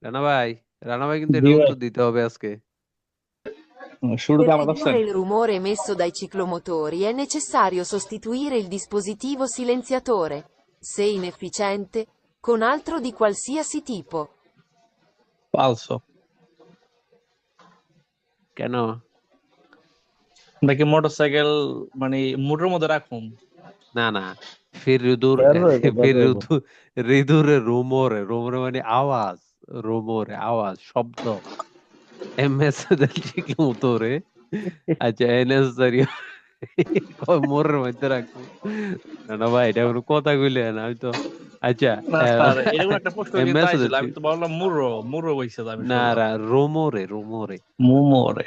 রানা ভাই, রানা ভাই কিন্তু জি এটা ভাই। উত্তর দিতে হবে আজকে। শুরুতে Per আমার ridurre option. il rumore emesso dai ciclomotori è necessario sostituire il dispositivo silenziatore, se inefficiente, con altro di qualsiasi tipo. পালসো। কেন? নাকি মোটরসাইকেল, মানে মোটর মধ্যে রাখুন। না না, ফির রিদুর বের হইব বের ফির হইব। ঋতু ঋদুরে রুমোরে রুমোরে মানে আওয়াজ, রুমোরে আওয়াজ শব্দ, এমএস del ciclomotore, আচ্ছা è necessario মোরের মধ্যে রাখবো। না না ভাই, এটা কোনো কথা কইলেন, আমি তো আচ্ছা না স্যার, এরকম একটা প্রশ্ন কিন্তু এমএস আইছিল, del আমি তো বললাম মুরো মুরো বইছে, তো আমি না শুনলাম না, রোমোরে রোমোরে মুমোরে।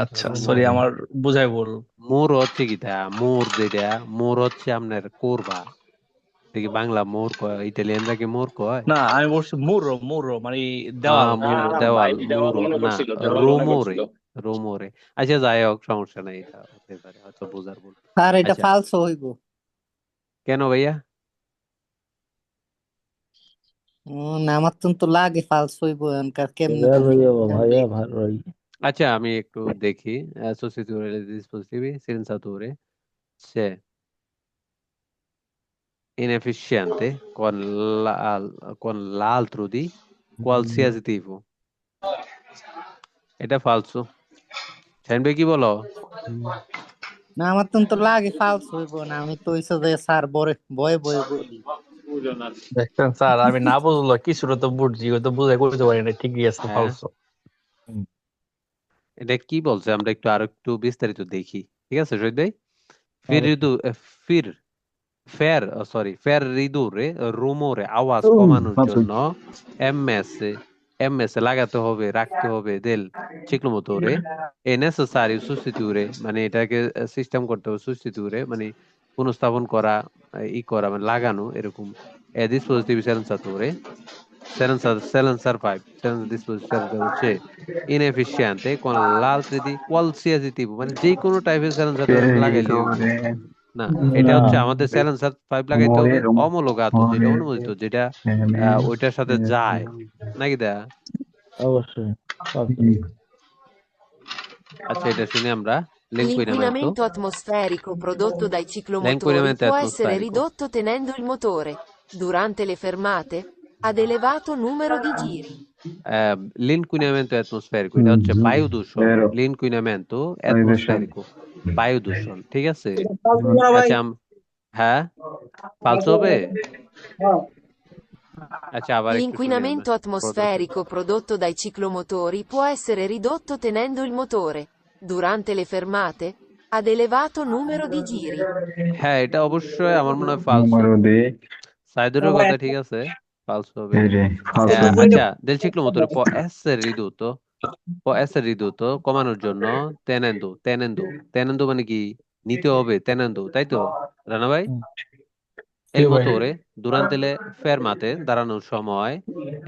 আচ্ছা সরি, রোমোরে। আমার বুঝাই ভুল। মোর হচ্ছে কি তা, মোর যেটা মোর হচ্ছে আপনার কোরবা, দেখি বাংলা মোর কয়, ইটালিয়ানরা কি মোর কয়? না, আমি বলছি মুরো মুরো, মানে দেওয়াল। হ্যাঁ না মুরো, না ভাই, দেওয়াল দেওয়াল মুরো মনে না, করছিল, দেওয়াল মনে রোমোরে করছিল। রোমোরে। আচ্ছা যাই হোক, সমস্যা নাই, এটা হতে পারে হয়তো বোঝার ভুল। স্যার এটা আচ্ছা, ফালসো হইব। কেন ভাইয়া? না আমার তো লাগে ফালসো হইব, এনকার কেমনে বের বুঝবো হইব কোনটা ভাইয়া, এটা। ভালোই। আচ্ছা আমি একটু দেখি, sostituire i dispositivi sensatori se inefficiente con l'altro di qualsiasi tipo. এটা ফালসু। শাহিন ভাই কি বলো? না আমার তো লাগে ফালসো হইব না, আমি তো হইছে যে স্যার বরে বয়ে বয়ে বলি। দেখছেন স্যার, আমি না বুঝলো কিছুটা তো বুঝছি, ও তো বুঝাই করতে পারি না, ঠিকই আছে হ্যাঁ, ফালসো। এটা কি বলছে, আমরা একটু আরো একটু বিস্তারিত দেখি। ঠিক আছে শহীদ ভাই। ফির ঋতু অবশ্যই। ফির ফের সরি ফের ঋতুরে রুমোরে আওয়াজ কমানোর জন্য এমএস এমএস লাগাতে হবে, রাখতে হবে দেল ciclomotore è necessario sostituire, মানে এটাকে সিস্টেম করতে হবে, সুস্থিতুরে মানে পুনঃস্থাপন করা, ই করা মানে লাগানো এরকম, এ dispositivi silenziatore silencer pipe silencer dispositivo হচ্ছে inefficiente con l'altro di qualsiasi tipo, মানে যে কোনো টাইপের silencer লাগাইলে হইব। Peridure, না, এটা না, হচ্ছে আমাদের স্যালেন্সার পাইপ লাগাইতে হবে muoverum, অমূলগাত, যেটা অনুমোদিত, muovere, যেটা ওইটার সাথে যায় নাকি দা। অবশ্যই পারছো। আচ্ছা এটা শুনি আমরা। l'inquinamento L'inquinamento atmosferico prodotto dai ciclomotori l'inquinamento può essere atmosferico, ridotto tenendo il motore, durante le fermate, ad elevato numero di giri. l'inquinamento atmosferico এটা হচ্ছে বায়ু দূষণ, vero, l'inquinamento hai ragione. atmosferico বায়ু দূষণ, ঠিক আছে। না ভাই। আচ্ছা হ্যাঁ, ফালতু হবে। আচ্ছা আবার একটু শুনি আমরা। L'inquinamento প্রদত্ত atmosferico prodotto dai ciclomotori può essere ridotto tenendo il motore, durante le fermate, ad elevato numero di giri. হ্যাঁ, এটা অবশ্যই আমার মনে হয় ফালসো। Numero di সাইদুরের কথা ঠিক আছে, ফালসো হবে। falso. আচ্ছা del ciclomotori può essere ridotto কমানোর জন্য tenendo মানে কি, নিতে হবে tenendo, তাই তো রানা ভাই? জি il ভাই। motore durante le fermate দাঁড়ানোর সময়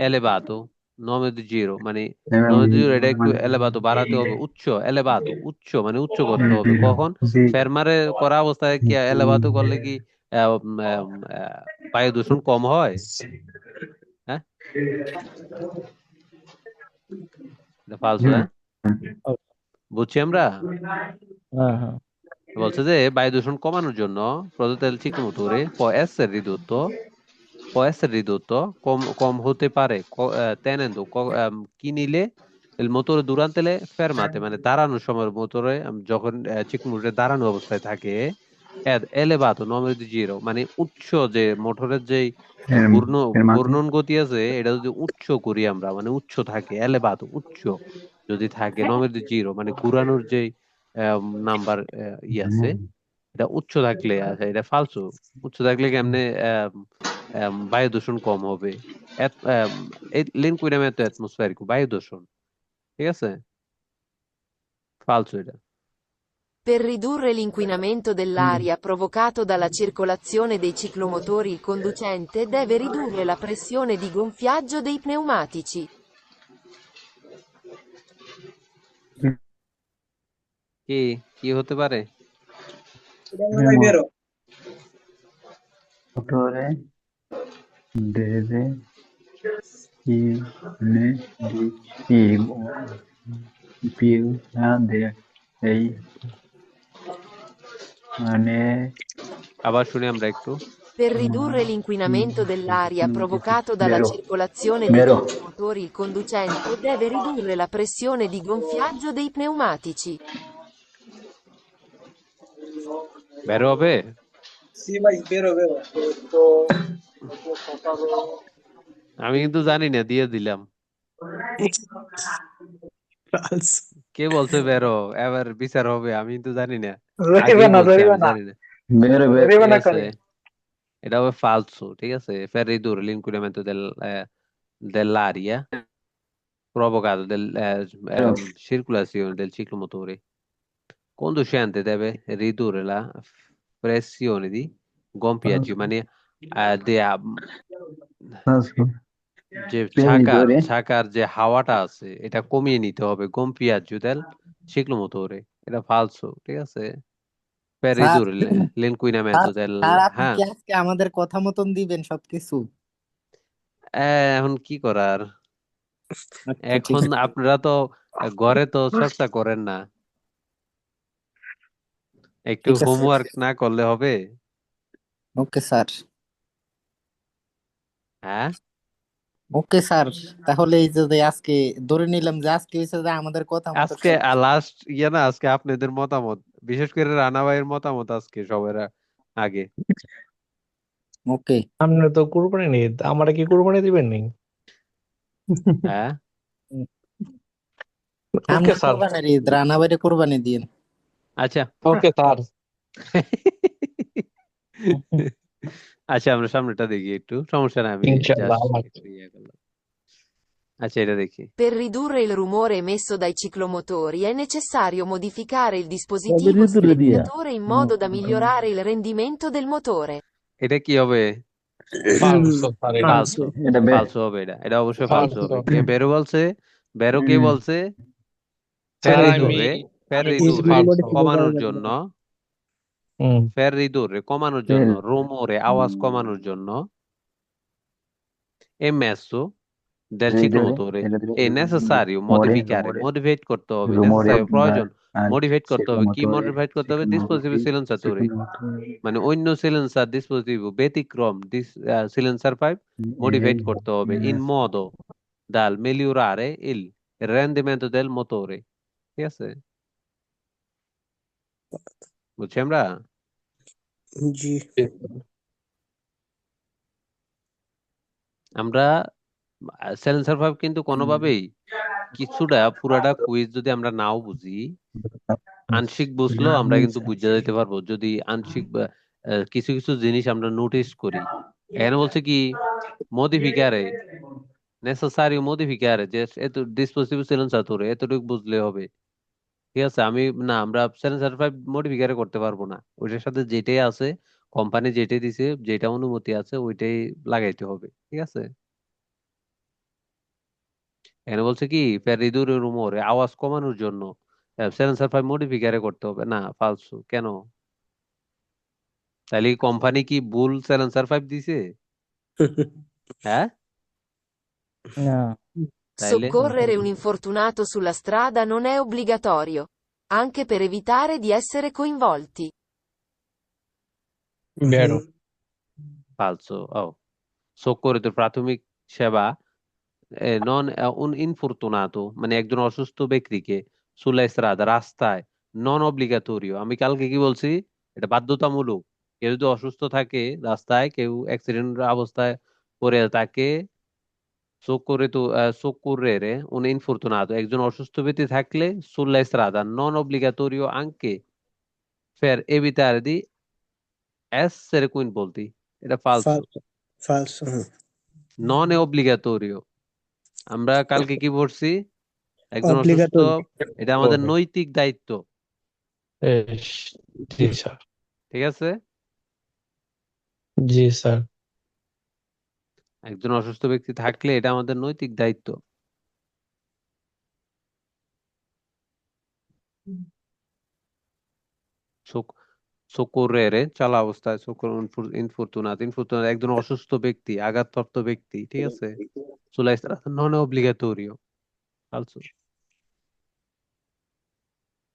elevato nome di giro মানে nome di giro এটা একটু elevato বাড়াতে হবে, উচ্চ মানে উচ্চ করতে হবে কখন, Sì, ফেরমারে করা অবস্থায় কি elevato করলে কি বায়ু দূষণ কম হয়? হ্যাঁ, এটা ফালসো হ্যাঁ, বুঝছি আমরা। হ্যাঁ হ্যাঁ। বলছে যে বায়ু দূষণ কমানোর জন্য প্রদত্ত il ciclomotore può essere ridotto কম কম হতে পারে tenendo কি নিলে il motore durante le fermate মানে দাঁড়ানোর সময় মোটরে, যখন চিকমোটরে দাঁড়ানো অবস্থায় থাকে, ed elevato numero di giro মানে উচ্চ, যে মোটরের যে fermati. ঘূর্ণন গতি আছে এটা যদি উচ্চ করি আমরা, মানে উচ্চ থাকে elevato উচ্চ যদি থাকে, numero di giro মানে ঘুরানোর যে নাম্বার ই আছে, এটা উচ্চ থাকলে আচ্ছা এটা ফালসো। উচ্চ থাকলে কেমনে বায়ু দূষণ কম হবে? l'inquinamento atmosferico বায়ু দূষণ, ঠিক আছে, ফালসো এটা। Per ridurre l'inquinamento dell'aria provocato dalla circolazione dei ciclomotori, il conducente deve ridurre la pressione di gonfiaggio dei pneumatici. কি কি হতে পারে? Motore deve più grande এই মানে আবার শুনি আমরা একটু। Per ridurre l'inquinamento dell'aria provocato dalla Vero, circolazione dei vero. ciclomotori, il conducente deve ridurre la pressione di gonfiaggio dei pneumatici. বের হবে? Sì, vai, vero, vero. আমি কিন্তু জানি না, দিয়ে দিলাম। Falso. কে বলছে বেরো? এবার বিচার হবে, আমি কিন্তু জানি না, ধরিবে আগেই না, বলছি ধরিবে আমি না, জানি না। Vero, ধরিবে ঠিক না আছে, করে। এটা হবে ফালসো। ঠিক আছে, per ridurre l'inquinamento dell'aria provocato circolazione del ciclomotore, conducente deve ridurre la pressione di gonfiaggio, মানে falso. যে ছাকার Prenditore, ছাকার যে হাওয়াটা আছে এটা কমিয়ে নিতে হবে, gonfiaggio del ciclomotore, এটা ফালসো। ঠিক আছে, per sir ridurre l'inquinamento sir del, sir, আপনি হ্যাঁ। কি আজকে আমাদের কথা মতন দিবেন সবকিছু? এখন কি করার, আচ্ছা, ঠিক এখন আছে। আপনারা তো ঘরে তো চর্চা করেন না, একটু ঠিক আছে, হোমওয়ার্ক না করলে হবে? Okay sir. হ্যাঁ, ওকে স্যার, তাহলে এই যে আজকে ধরে নিলাম যে আজকে হচ্ছে যে আমাদের কথা মতো আজকে সব। লাস্ট ইয়ে না, আজকে আপনাদের মতামত, বিশেষ করে রানা ভাইয়ের মতামত আজকে সবার আগে। ওকে। আমরা তো কুরবানি নেই, আমরা কি কুরবানি দিবেন নি? হ্যাঁ, ওকে সামনে স্যার, কোরবানির ঈদ, রানা বাইরে কোরবানি দিন। আচ্ছা। Okay sir. আচ্ছা, আমরা সামনেটা দেখি একটু, সমস্যা নাই, আমি ইনশাআল্লাহ। জাস্ট একটু ইয়ে করলাম। আচ্ছা, এটা দেখি। Per ridurre il rumore emesso dai ciclomotori è necessario modificare il তবে dispositivo ঋতুরে দিয়া silenziatore in modo da migliorare il rendimento del motore. এটা কি হবে? ফালসো স্যার, এটা ফালসো। এটা ফালসো হবে, এটা এটা অবশ্যই ফালসো ফালসো। হবে। কে বেরো বলছে? বেরো কে বলছে? স্যার Per আমি ফেরিদুরে, আমি il বলছি ফেরিদুরে ফালসো। কমানোর জন্য, হুম। ফেরিদুরে কমানোর জন্য, রোমোরে আওয়াজ কমানোর জন্য, è messo del ciclomotore è necessario modificare, modificate করতে হবে, rumore necessario প্রয়োজন, al modificate করতে হবে। কি ciclomotore, modificate করতে হবে? dispositivo silenziatore, মানে অন্য সিলেন্সার ডিসপোজিটিভ ব্যতিক্রম সিলেন্সার পাইপ মডিফাইড করতে হবে, in modo dal migliorare il rendimento del motore। ঠিক আছে, বুঝছি আমরা। G. আমরা সিলেন্সার পাইপ কিন্তু কোনোভাবেই কিছুটা পুরাটা কুইজ যদি আমরা নাও বুঝি, আংশিক বুঝলেও আমরা কিন্তু বুঝে যেতে পারবো যদি আংশিক কিছু কিছু জিনিস আমরা নোটিস করি। এখানে বলছে কি, মডিফিকারে, নেসেসারি মডিফিকারে, যে এত ডিসপোজিটিভ সিলেন্সার এতটুকু বুঝলে হবে। ঠিক আছে, আমরা সিলেন্সার পাইপ মডিফিকারে করতে পারবো না, ওইটার সাথে যেটাই আছে, কোম্পানি যেটাই দিছে, যেটা অনুমতি আছে ওইটাই লাগাইতে হবে। ঠিক আছে, এখানে বলছে কি, প্যারিদুর রুমোরে আওয়াজ কমানোর জন্য সিলেন্সার পাইপ মডিফিকারে করতে হবে না, ফালসু কেন? তাহলে কোম্পানি কি ভুল সিলেন্সার পাইপ দিছে? হ্যাঁ, না তাইলে Soccorrere un infortunato sulla strada non è obbligatorio, anche per evitare di essere coinvolti. বেরো। ফালসু। ও, সক্করিত প্রাথমিক সেবা, নন উন ইনফরতুনাতো, মানে একজন অসুস্থ ব্যক্তিকে, সুলা ইসরাদা রাস্তায়, নন অব্লিগাটোরিও, আমি কালকে কি বলছি, এটা বাধ্যতামূলক। কেউ যদি অসুস্থ থাকে রাস্তায়, কেউ অ্যাক্সিডেন্ট অবস্থায় পড়ে, তাকে soccorrere un infortunato, একজন অসুস্থ ব্যক্তি থাকলে, sulla strada non obbligatorio anche per evitare di essere coinvolti, এটা ফালসু। Falso. Falso. নন এ obbligatorio, আমরা কালকে কি পড়ছি, একজন অসুস্থ, Obbligatorio. এটা আমাদের নৈতিক দায়িত্ব। এস, জি স্যার। ঠিক আছে, জি স্যার। একজন অসুস্থ ব্যক্তি থাকলে এটা আমাদের নৈতিক দায়িত্ব। soccorrere চলা অবস্থায় infortunato infortunato একজন অসুস্থ ব্যক্তি আঘাতপ্রাপ্ত ব্যক্তি ঠিক আছে sulla strada non è obbligatorio falso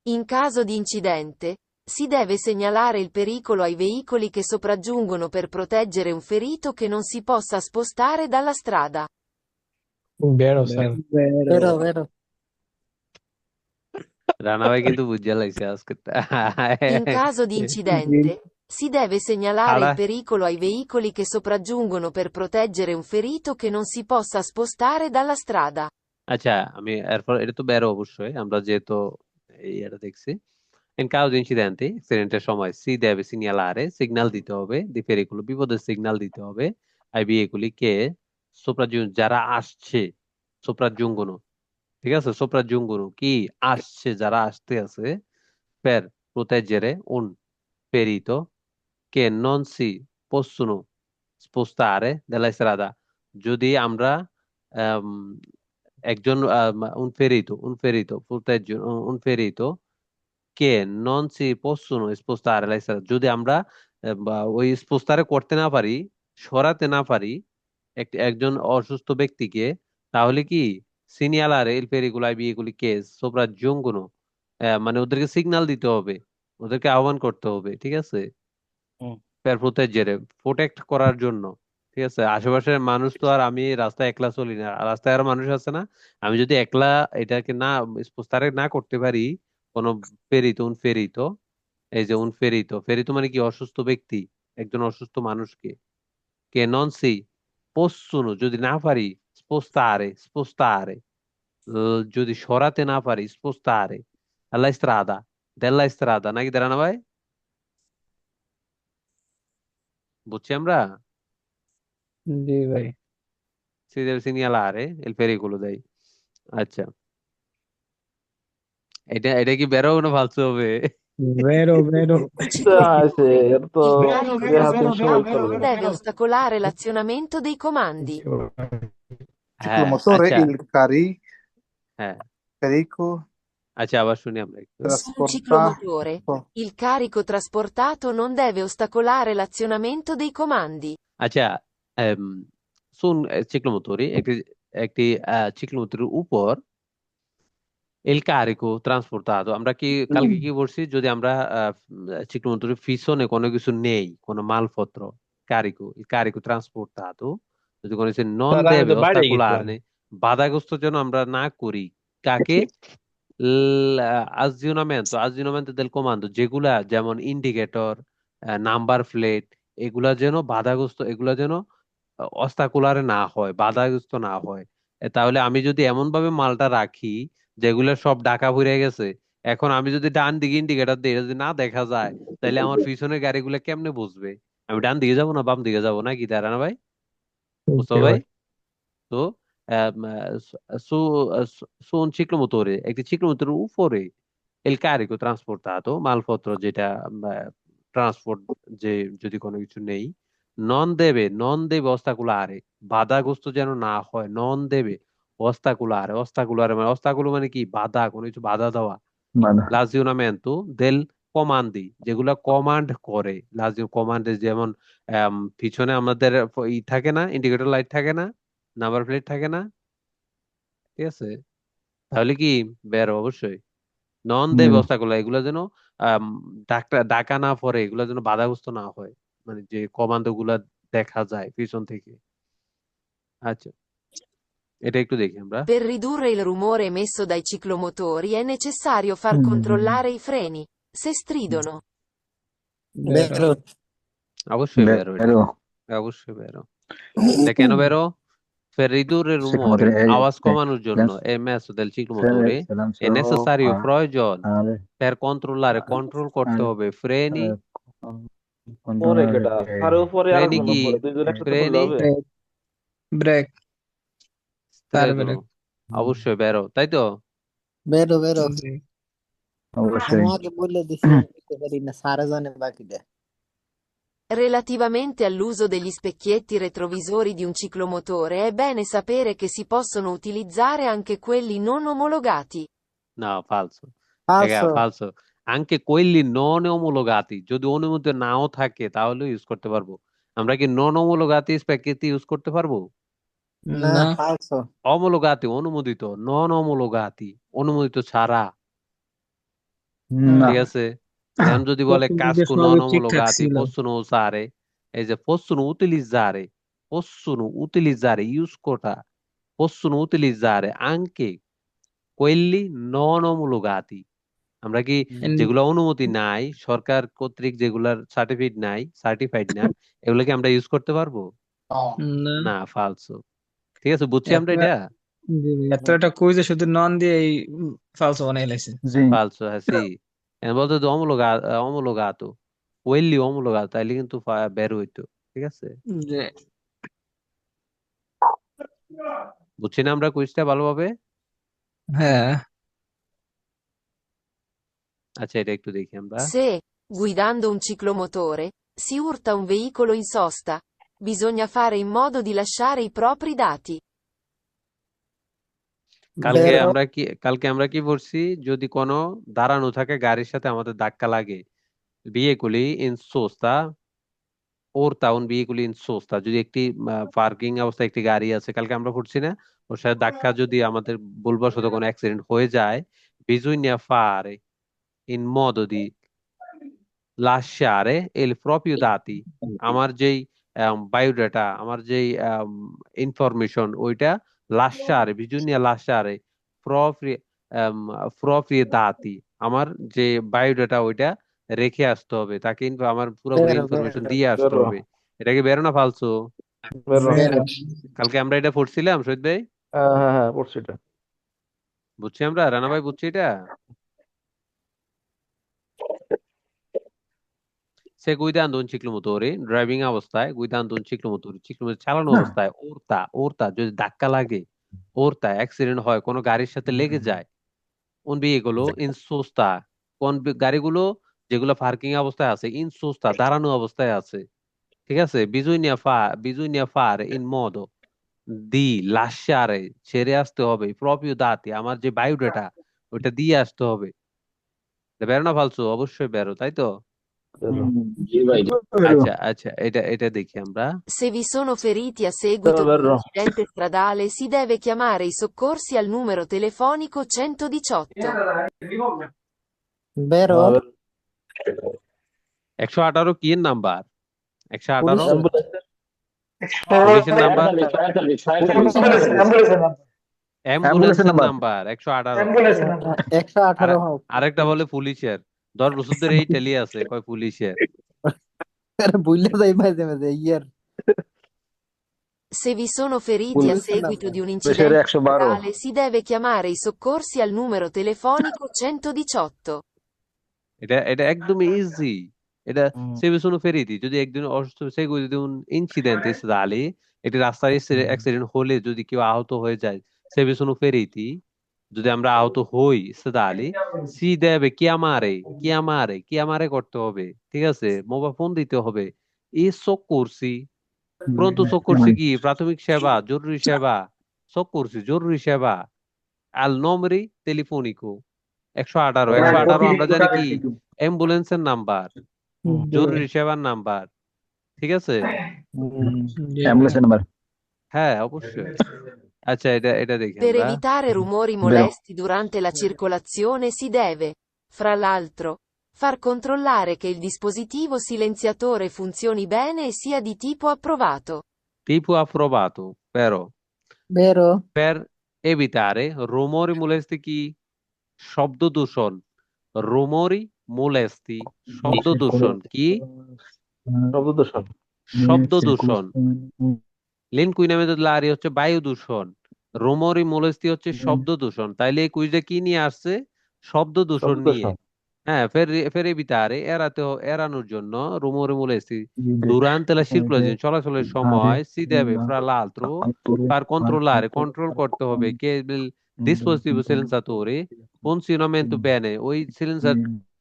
In caso di incidente, si deve segnalare il pericolo ai veicoli che sopraggiungono per proteggere un ferito che non si possa spostare dalla strada. Vero, sir. বেরো বেরো রানা ভাই কিন্তু বুঝে লাইছে আজকে In caso di incidente, si deve segnalare il খাড়া pericolo ai veicoli che sopraggiungono per proteggere un ferito che non si possa spostare dalla strada. আচ্ছা আমি এরপর এটা তো বেরো অবশ্যই আমরা যেহেতু এটা দেখছি in caso di incidente অ্যাক্সিডেন্টের সময় si deve segnalare সিগন্যাল দিতে হবে di pericolo বিপদের সিগন্যাল দিতে হবে ai veicoli che যারা আসছে sopraggiungono ঠিক আছে sopraggiungono কি আসছে যারা আসতে আছে per proteggere un ferito che non si possono spostare dalla strada যদি আমরা আম, একজন un ferito protegge un ferito che non si possono spostare dalla strada যদি আমরা বা ওই spostare করতে না পারি সরাতে না পারি একজন অসুস্থ ব্যক্তিকে তাহলে কি সিনিয়ালারে এল পেরিগুলো বিয়েগুলি কেস সোপ্রাজ্জুঙ্গুনো মানে ওদেরকে সিগন্যাল দিতে হবে ওদেরকে আহ্বান করতে হবে ঠিক আছে হুম। পের প্রোটেজেরে প্রোটেক্ট করার জন্য ঠিক আছে আশেপাশের মানুষ তো আর আমি রাস্তায় একলা চলি না রাস্তায় আরো মানুষ আছে না আমি যদি একলা এটাকে না স্পোস্তারে না করতে পারি কোনো ফেরিতো উন ফেরিতো এই যে উন ফেরিতো ফেরিতো মানে কি অসুস্থ ব্যক্তি একজন অসুস্থ মানুষকে কে নন সি possono যদি না পারি spostare যদি সরাতে না পারি spostare alla strada della strada নাকি দাঁড়ানো ভাই বুঝছি আমরা জি ভাই। si deve segnalare il pericolo dai আচ্ছা এটা এটা কি বেরো না ফালতু হবে Vero, vero. Ciclomotori. এর তো Il carico এর হাতে সবাই trasportato non deve ostacolare l'azionamento dei comandi. হ্যাঁ Ciclomotore, আচ্ছা il হ্যাঁ carico আচ্ছা আবার শুনি আমরা একটু Su un trasportato. ciclomotore, il carico trasportato non deve ostacolare l'azionamento dei comandi. আচ্ছা শুন চিক্লোমোটরি একটি একটি চিক্লোমোটরের উপর এল কারিকো ট্রান্সপোর্টাদো আমরা কি কালকে কি বলছি যদি আমরা চিক্লোমোটরের পিছনে কোনো কিছু নেই কোনো মালপত্র কারিকো il carico trasportato যদি কোনো কিছু নন স্যার আমি দেবে তো বাইরে অস্তাকুলার গেছিলাম। নেই বাধাগ্রস্ত যেন আমরা না করি কাকে azionamento del comando যেগুলা যেমন ইন্ডিকেটর নাম্বার প্লেট এগুলা যেন বাধাগ্রস্ত এগুলা যেন অস্তাকুলারে না হয় বাধাগ্রস্ত না হয় তাহলে আমি যদি এমন ভাবে মালটা রাখি যেগুলো সব ঢাকা পড়ে গেছে এখন আমি যদি ডান দিকে ইন্ডিকেটর দিই এটা যদি না দেখা যায় তাহলে আমার পিছনের গাড়িগুলো কেমনে বুঝবে আমি ডান দিকে যাবো না বাম দিকে যাবো না কি দাঁড়া না ভাই বুঝছো জি ভাই ভাই। তো su, su un ciclomotore একটি ciclomotoরের উপরে il carico trasportato মালপত্র যেটা ট্রান্সপোর্ট যে যদি কোনো কিছু নেই non deve ostacolare বাধাগ্রস্ত যেন না হয় ostacolare মানে অস্তাকুলো মানে কি বাধা কোনো কিছু বাধা দেওয়া বাধা l'azionamento del comandi যেগুলা কমান্ড করে কমান্ডে যেমন পিছনে আমাদের ই থাকে না ইন্ডিকেটর লাইট থাকে না নাম্বার প্লেট থাকে না ঠিক আছে তাহলে কি বের অবশ্যই নন দেয় ব্যবস্থাগুলো এগুলো যেন আম, ডাকা না পড়ে এগুলো যেন বাধাগ্রস্ত না হয় মানে যে কমান্ডো গুলা দেখা যায় পিছন থেকে আচ্ছা এটা একটু দেখি আমরা Per ridurre il rumore emesso dai ciclomotori è necessario far controllare i freni, se stridono. বেরো অবশ্যই বেরো এটা বেরো অবশ্যই বেরো এটা কেন বেরো Per ridurre il rumore, আওয়াজ কমানোর জন্য emesso del ciclomotore è necessario প্রয়োজন per controllare কন্ট্রোল করতে হবে ফ্রেনি পরে কেটা আর উপরে আর ফ্রেনি কোন কি পরে দুইজন একসাথে ফ্রেনি করলে হবে। ব্রেক বেরো অবশ্যই বেরো তাই তো বেরো বেরো অবশ্যই আমি আগে বলে দিছি বুঝতে পারি না সারা জানে বাকিটা Relativamente all'uso degli specchietti retrovisori di un ciclomotore è bene sapere che si possono utilizzare anche quelli non omologati. না ফালসো ফালসো ফালসো anche quelli non omologati যদি অনুমোদিত নাও থাকে তাহলে ইউজ করতে পারবো। আমরা কি নন omologati স্প্যাগেটি ইউজ করতে পারবো? না, না। ফালসো। omologati অনুমোদিত, নন omologati অনুমোদিত ছাড়া। না। ঠিক আছে, এখন যদি বলে প্রথম দিকে কাস্কু নন সবই ঠিকঠাক omologati ছিল। possono usare, এই যে possono utilizzare ইউজ কোটা, possono utilizzare anche quelli non omologati। আমরা কি যেগুলো অনুমতি নাই সরকার কর্তৃক, যেগুলার সার্টিফাইড না, এগুলো কি আমরা ইউজ করতে পারবো? না। না, ফালসো। ঠিক আছে, বুঝছি আমরা এত এটা। এত একটা কুইজে শুধু নন দিয়ে এই ফালসো বানাই লাইছে। জি। ফালসো, হ্যাঁ সি। বলতে তো অমূলগাতো, ওয়েললি অমূলগাতো, তাইলে কিন্তু বের হইতো। ঠিক আছে, যে বুঝছি না আমরা কুইজটা ভালোভাবে। হ্যাঁ। আচ্ছা, এটা একটু দেখি আমরা। Se, guidando un ciclomotore, si urta un veicolo in sosta, bisogna fare in modo di lasciare i propri dati. বেরো। কালকে আমরা কি পড়ছি, যদি কোনো দাঁড়ানো থাকে গাড়ির সাথে আমাদের ধাক্কা লাগে, veicoli in sosta, ওরতা un veicolo in sosta, যদি একটি পার্কিং অবস্থায় একটি গাড়ি আছে, কালকে আমরা পড়ছি না, ওর সাথে ধাক্কা যদি আমাদের ভুলবশত কোনো অ্যাক্সিডেন্ট হয়ে যায়, bisogna fare in modo di lasciare il proprio dati, আমার যেই বায়োডাটা, আমার যেই ইনফরমেশন, ওইটা lasciare, bisogna lasciare propri propri dati, আমার যে বায়োডাটা ওইটা রেখে আসতে হবে তাকে, আমার পুরোপুরি বেরো ইনফরমেশন বেরো দিয়ে আসতে বেরো হবে। এটা কি বেরো না ফালসো? বেরো। বেরো। কালকে আমরা এটা পড়ছিলাম শহীদ ভাই, হ্যাঁ হ্যাঁ হ্যাঁ, পড়ছি এটা। বুঝছি আমরা, রানা ভাই বুঝছি এটা। সে guidando un ciclomotore, ড্রাইভিং অবস্থায় guidando un ciclomotore, চিক্লোমোটর চালানো অবস্থায়, ওরতা যদি ধাক্কা লাগে, ওরতা অ্যাক্সিডেন্ট হয়, কোনো গাড়ির সাথে লেগে যায়, কোন বিয়েগুলো ইন সোস্তা, গাড়িগুলো যেগুলো পার্কিং অবস্থায় আছে, ইন সোস্তা দাঁড়ানো অবস্থায় আছে। ঠিক আছে, bisogna fare in modo di lasciare, ছেড়ে আসতে হবে, proprio dati, আমার যে বায়োডাটা ওইটা দিয়ে আসতে হবে। এটা বেরো না ফালসু? অবশ্যই বেরো, তাই তো। বেরো। জি ভাই। বেরো আচ্ছা আচ্ছা, এটা দেখি আমরা। Se vi sono feriti a seguito di un বেরো। incidente stradale si deve chiamare i soccorsi al numero telefonico 118. বেরো। 118 কি এর নাম্বার? 118 পুলিশের। পুলিশের নাম্বার, অ্যাম্বুলেন্সের অ্যাম্বুলেন্সের নাম্বার। নাম্বার 118। 118 হোক। আরেকটা বলে পুলিশের। 10 বছর ধরে এই টেলি আছে, কয় পুলিশের। আরে ভুলে যাই মাঝে মাঝে ইয়ার। Se vi sono feriti a পুলিশের seguito নাম্বার। di un পুলিশের incidente 112। stradale si deve chiamare i soccorsi al numero telefonico 118. এটা একদমই ইজি। এটা সেভিসুনো ফেরিতি, যদি একদিন অসুস্থ সেগু যদি ইনসিডেন্ট ইসরালি, একটি রাস্তায় অ্যাক্সিডেন্ট হলে যদি কেউ আহত হয়ে যায়, সেভিসুনো ফেরিতি, যদি আমরা আহত হই ইসরালি, সি দেবে কি আমারে করতে হবে। ঠিক আছে, মোবাইল ফোন দিতে হবে। এই সক্করসি, পরন্তু সক্করসি কি প্রাথমিক সেবা, জরুরি সেবা, সক্করসি জরুরি সেবা, আল নম্বরি টেলিফোনিকো 118 আমরা জানি কি অ্যাম্বুলেন্সের নাম্বার, জরুরি সেবার নাম্বার। ঠিক আছে, অ্যাম্বুলেন্সের নাম্বার। হ্যাঁ অবশ্যই। আচ্ছা, এটা দেখি Per আমরা। evitare rumori বেরো। molesti durante la circolazione si deve, fra l'altro, far controllare che il dispositivo silenziatore funzioni bene e sia di tipo approvato. Tipo approvato, però বেরো। per evitare rumori molesti কি শব্দ দূষণ, rumori molesti শব্দ দূষণ কি শব্দ দূষণ। শব্দ দূষণ, l'inquinamento dell'aria হচ্ছে বায়ু দূষণ, rumori molesti হচ্ছে শব্দ দূষণ। তাইলে এই কুইজটা কি নিয়ে আসছে? শব্দ দূষণ শব্দ নিয়ে। দূষণ। হ্যাঁ, ফের evitare এড়ানোর জন্য rumori molesti durante la circolazione, চলাচলের সময় si deve fra l'altro far controllare, control করতে হবে che il dispositivo silenziatore funzionamento bene, ওই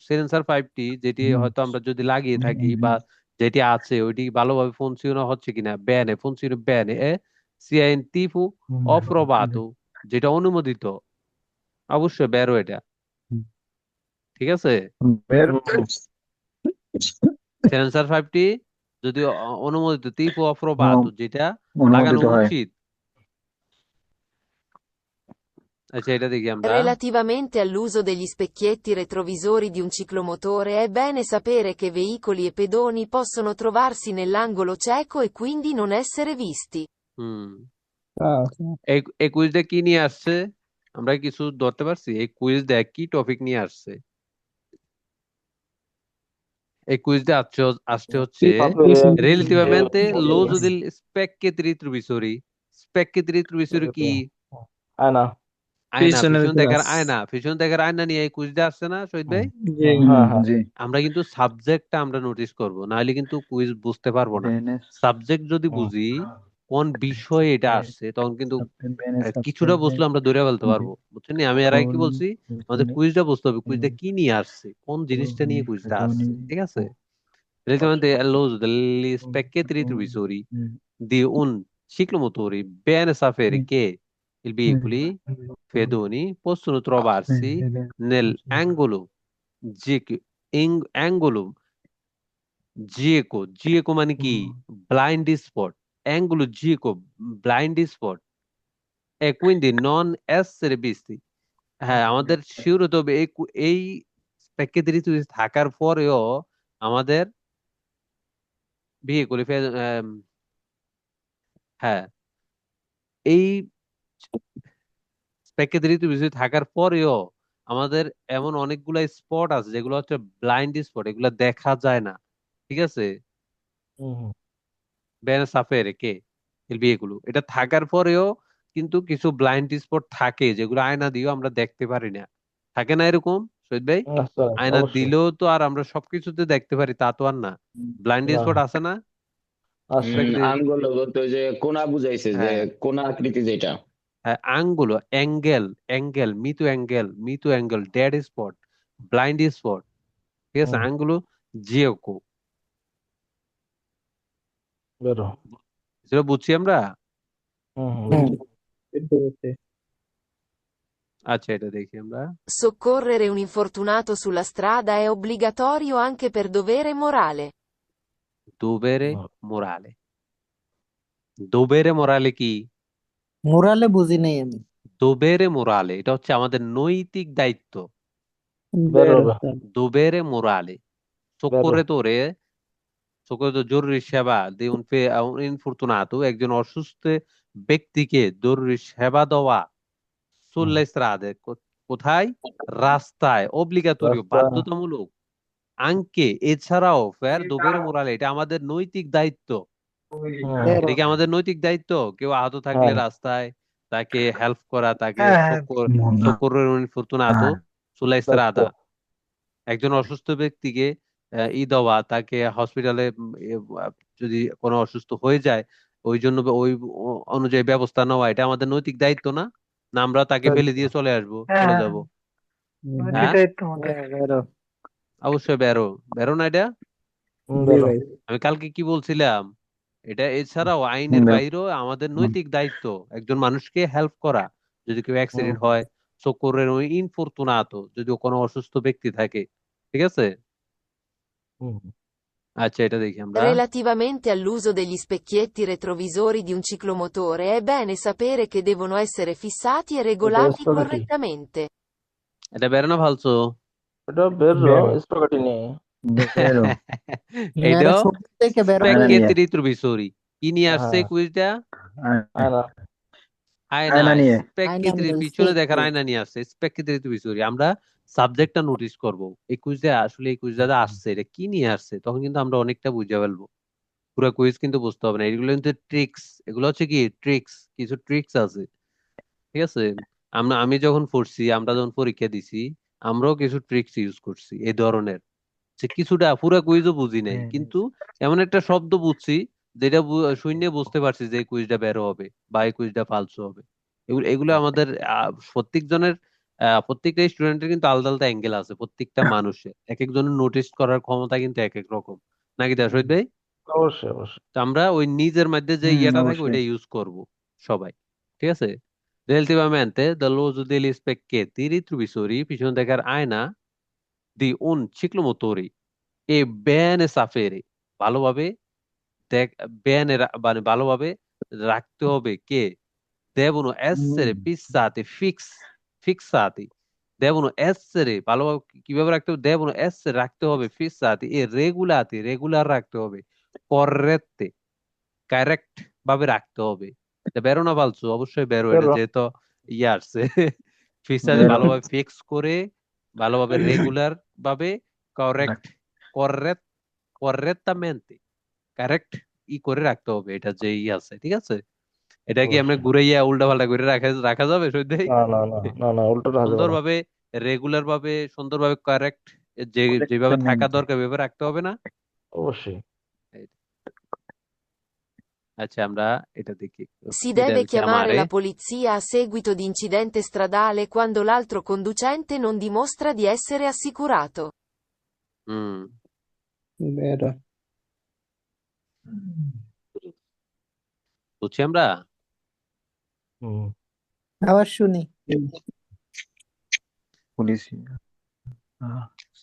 সিলেন্সার পাইপটি যেটি হয়তো আমরা যদি লাগিয়ে থাকি বা যেটি আছে ওইটি ভালোভাবে ফুনসিওনা হচ্ছে কিনা, বেনে ফুনসিওনা বেনে sia in tipo approvato, যেটা অনুমোদিত। অবশ্যই বেরো এটা। ঠিক আছে? বের সেন্সর 5টি যদি অনুমোদিত tipo approvato যেটা লাগানো অনুমোদিত হয়। উচিত। আচ্ছা এটা দেখি আমরা। Relativamente all'uso degli specchietti retrovisori di un ciclomotore è bene sapere che veicoli e pedoni possono trovarsi nell'angolo cieco e quindi non essere visti. হুম falso, এই কুইজটা কি নিয়ে আসছে? আমরা কিছু ধরতে পারছি এই কুইজ দেখ কি টপিক নিয়ে আসছে? এই কুইজটা আসছে হচ্ছে relativamente l'uso degli specchietti retrovisori. Specchietti retrovisori কি? আয়না। আয়না, পিছনের পিছন দেখার glass, আয়না, পিছন দেখার আয়না নিয়ে এই কুইজটা আসছে না শহীদ ভাই? জি, হ্যাঁ হ্যাঁ। জি। আমরা কিন্তু সাবজেক্টটা আমরা নোটিস করব, নাহলে কিন্তু কুইজ বুঝতে পারবো না। বেনেস সাবজেক্ট যদি বুঝি কোন বিষয়ে এটা আসছে তখন কিন্তু বেনেস কিছুটা বুঝলে আমরা ধরে ফেলতে পারবো, বুঝছেন নি? আমি এর আগে কি বলছি, আমাদের কুইজটা বুঝতে হবে, কুইজটা কি নিয়ে আসছে, কোন জিনিসটা নিয়ে কুইজটা আসছে, ঠিক আছে? Relativamente all'uso degli specchietti retrovisori di un ciclomotori, bene sapere che i veicoli pedoni possono trovarsi nell'angolo G- angolo gieco মানে কি? Blind spot, angolo gieco blind spot, e quindi non essere visti। হ্যাঁ, আমাদের sure হতে হবে এই package থাকার পরেও আমাদের বিয়ে করে হ্যাঁ, এই প্যাকেজ থাকার পরেও আমাদের এমন অনেকগুলা স্পট আছে যেগুলো হচ্ছে ব্লাইন্ড স্পট, এগুলো দেখা যায় না, ঠিক আছে? বেন সাফেরে কে এর বিয়েগুলো এটা থাকার পরেও কিন্তু কিছু ব্লাইন্ড স্পট থাকে যেগুলো আয়না দিয়েও আমরা দেখতে পারি না, থাকে না এরকম শহীদ ভাই? আয়না অবশ্যই দিলেও তো আর আমরা সবকিছুতে দেখতে পারি তা তো আর না, ব্লাইন্ড না। স্পট আছে না? আছে। আঙ্গুল বলতে ওই যে কোনা বুঝাইছে, যে হ্যাঁ কোনা আকৃতি যেটা। হ্যাঁ, আঙ্গুলো অ্যাঙ্গেল মৃত্যু angle dead spot, blind spot, ঠিক আছে? আঙ্গুলো জিওকো, বেরো। সেটা বুঝছি আমরা। হুম, বুঝতে আচ্ছা এটা দেখি আমরা। Soccorrere un infortunato sulla strada è obbligatorio anche per dovere morale. দোবেরে মোরালে, দোবেরে মোরালে কি? মুরালে বুঝি নেই আমি। দোবেরে মোরালে এটা হচ্ছে আমাদের নৈতিক দায়িত্ব। বেরো vero, দোবেরে মোরালে বেরো। সক্কোরে তো জরুরি সেবা দি un infortunato, একজন অসুস্থ ব্যক্তিকে জরুরি সেবা দেওয়া sulle strade, কোথায়? রাস্তায়, অব্লিগাটোরিও রাস্তা। বাধ্যতামূলক, আঙ্কে এছাড়াও ফের দোবেরে মোরালে এটা আমাদের নৈতিক দায়িত্ব। Vero. এটা কি আমাদের নৈতিক দায়িত্ব? কেউ আহত থাকলে হ্যাঁ রাস্তায় তাকে হেল্প করা, তাকে হ্যাঁ, soccorrere un infortunato sulla দায়িত্ব। strada, একজন অসুস্থ ব্যক্তিকে দেওয়া, তাকে হসপিটালে যদি কোনো অসুস্থ হয়ে যায় ওই জন্য ওই অনুযায়ী ব্যবস্থা নেওয়া, এটা আমাদের নৈতিক দায়িত্ব না? না আমরা তাকে ফেলে দিয়ে চলে আসবো, চলে হ্যাঁ, যাব? হ্যাঁ এটাই তো আমাদের, Vero. অবশ্যই বেরো, বেরো না এটা। জি বেরো। ভাই, আমি কালকে কি বলছিলাম, এটা এছাড়াও আইনের বাইরেও আমাদের নৈতিক দায়িত্ব একজন মানুষকে হেল্প করা, যদি কেউ অ্যাক্সিডেন্ট হয়, সক্করের ওই ইনফরতুনাতো যদি কোনো অসুস্থ ব্যক্তি থাকে, ঠিক আছে? আচ্ছা এটা দেখি আমরা। Relativamente all'uso degli specchietti retrovisori di un ciclomotore è bene sapere che devono essere fissati e regolati স্পগেটি। correttamente. এটা বেরোনো ফালছো। এটা বেরো vero, স্পগেটি নেই। বেরো Nera এটাও শুনতে থেকে বেরো আয়না বলে। নিয়ে স্পেকেট রিট্রোভিসরি কি নিয়ে আসছে হ্যাঁ কুইজটা? আয়না। আয়না, আয়না নিয়ে আয়না স্পেকেট নিয়ে পিছনে দেখার specchio. আয়না নিয়ে আসছে, স্পেকেট রিট্রোভিসরি। আমরা সাবজেক্টটা নোটিস করব এই কুইজে, আসলে এই কুইজটা আসছে এটা কি নিয়ে আসছে, তখন কিন্তু আমরা অনেকটা বুঝে ফেলবো। পুরো কুইজ কিন্তু বুঝতে হবে না, এগুলো কিন্তু ট্রিক্স, এগুলো হচ্ছে কি ট্রিক্স, কিছু ট্রিক্স আছে, ঠিক আছে? আমি যখন পড়ছি, আমরা যখন পরীক্ষা দিছি, আমরাও কিছু ট্রিক্স ইউজ করছি এই ধরনের, যে কিছুটা পুরো কুইজও বুঝি নাই কিন্তু এমন একটা শব্দ বুঝছি যেটা শুনে বুঝতে পারছি যে এই কুইজটা বেরো হবে বা এই কুইজটা ফালসু হবে। এগুলো এগুলো আমাদের প্রত্যেকজনের প্রত্যেকটা স্টুডেন্টের কিন্তু আলাদা আলাদা অ্যাঙ্গেল আছে, প্রত্যেকটা মানুষের এক একজনের নোটিস করার ক্ষমতা কিন্তু এক এক রকম, নাকি দাসুদ ভাই? অবশ্যই অবশ্যই। তো আমরা ওই নিজের মধ্যে যে ইয়েটা থাকে অবশ্যই ওইটা ইউজ করব সবাই, ঠিক আছে? Relativamente dall'uso degli specchietti retrovisori, পিছনে দেখার আয়না, di un ciclomotori e bene sapere ভালোভাবে দেখ bene মানে ভালোভাবে রাখতে হবে che devono essere fissati fissati devono essere ভালোভাবে কিভাবে রাখতে হবে devono essere রাখতে হবে fissati e regolati regular রাখতে হবে corrette কারেক্ট ভাবে রাখতে হবে তা বেরো না বলছো অবশ্যই বেরো এটা বেরো যেহেতু ইয়ে আসছে ফিক্সারে বেরো ভালোভাবে ফিক্স করে ভালোভাবে রেগুলার ভাবে কারেক্ট করেক্ট করেক্টামেন্টে কারেক্ট করে রাখতে হবে এটা যে ই আছে ঠিক আছে এটা কি আমরা অবশ্যই। ঘুরাইয়া উল্টা পাল্টা করে রাখা রাখা যাবে সত্যি না না না না না উল্টো রাখা যাবে না। সুন্দরভাবে রেগুলার ভাবে সুন্দরভাবে কারেক্ট যে যেভাবে থাকা দরকার ওইভাবে রাখতে হবে না অবশ্যই। আচ্ছা আমরা এটা দেখি Si si deve deve chiamare chiamare la polizia a seguito di incidente stradale quando l'altro conducente non dimostra di essere assicurato. Hmm Vero. বুঝছি আমরা হুম। আবার শুনি। Polizia.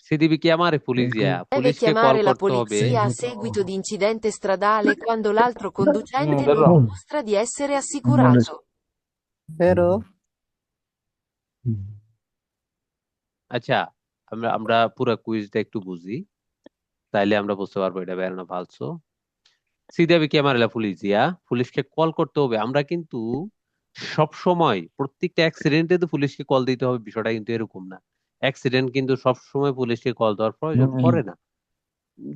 si devi chiamare polizia Deve পুলিশকে কল chiamare la করতে হবে polizia a seguito di incidente stradale quando l'altro conducente non বেরো। dimostra di essere assicurato. Vero? আচ্ছা আমরা আমরা পুরো কুইজটা একটু বুঝি তাইলে আমরা বুঝতে পারবো এটা বের না ফালসো si deve chiamare la polizia পুলিশকে কল করতে হবে আমরা কিন্তু সব সময় প্রত্যেকটা অ্যাক্সিডেন্টে তো পুলিশকে কল দিতে হবে বিষয়টা কিন্তু এরকম না অ্যাক্সিডেন্ট কিন্তু সব সময় পুলিশকে কল দেওয়ার প্রয়োজন পড়ে না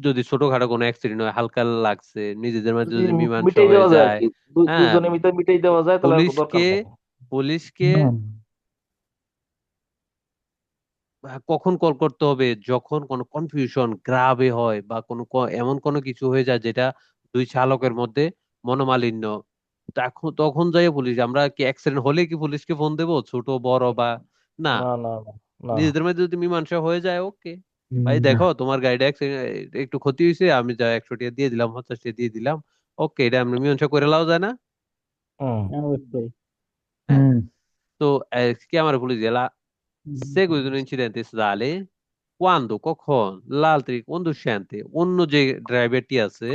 যদি ছোটখাটো কোনো অ্যাক্সিডেন্ট হয় হালকা লাগছে নিজেদের মধ্যে যদি যদি মীমাংসা মিটাই হয়ে দেওয়া যায় আর যায় কি হ্যাঁ দুজনে মিটাই মিটাই দেওয়া যায় তাহলে আর দরকার পুলিশকে নেই। পুলিশকে কখন কল করতে হবে যখন কোনো কনফিউশন গ্রাভে হয় বা কোনো এমন কোনো কিছু হয়ে যায় যেটা দুই চালকের মধ্যে মনোমালিন্য তখন তখন যাই পুলিশ আমরা কি অ্যাক্সিডেন্ট হলে কি পুলিশকে ফোন দেবো ছোট বড় বা না না না না না নিজেদের মধ্যে যদি মীমাংসা হয়ে যায় ওকে ভাই দেখো তোমার গাড়িটা একটু ক্ষতি হয়েছে আমি যা 100 টাকা দিয়ে দিলাম 50 টাকা দিয়ে দিলাম ওকে এটা আমরা মীমাংসা করে লাও যায় না হুম অবশ্যই। হ্যাঁ তো কি আমার পুলিশ গেলা seguito di un incidente stradale quando কখন l'altro conducente অন্য যে ড্রাইভারটি আছে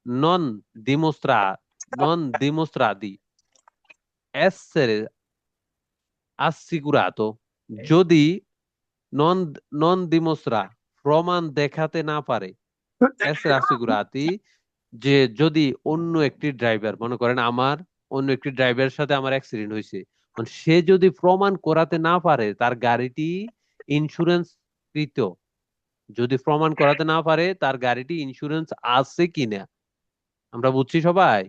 non dimostra non dimostra di essere assicurato যদি non non dimostra প্রমাণ দেখাতে না পারে essere assicurati যে যদি অন্য একটি ড্রাইভার মনে করেন আমার অন্য একটি ড্রাইভারের সাথে আমার অ্যাক্সিডেন্ট হয়েছে মানে সে যদি প্রমাণ করাতে না পারে তার গাড়িটি ইন্স্যুরেন্স কৃত যদি প্রমাণ করাতে না পারে তার গাড়িটি ইন্স্যুরেন্স আছে কিনা আমরা বুঝছি সবাই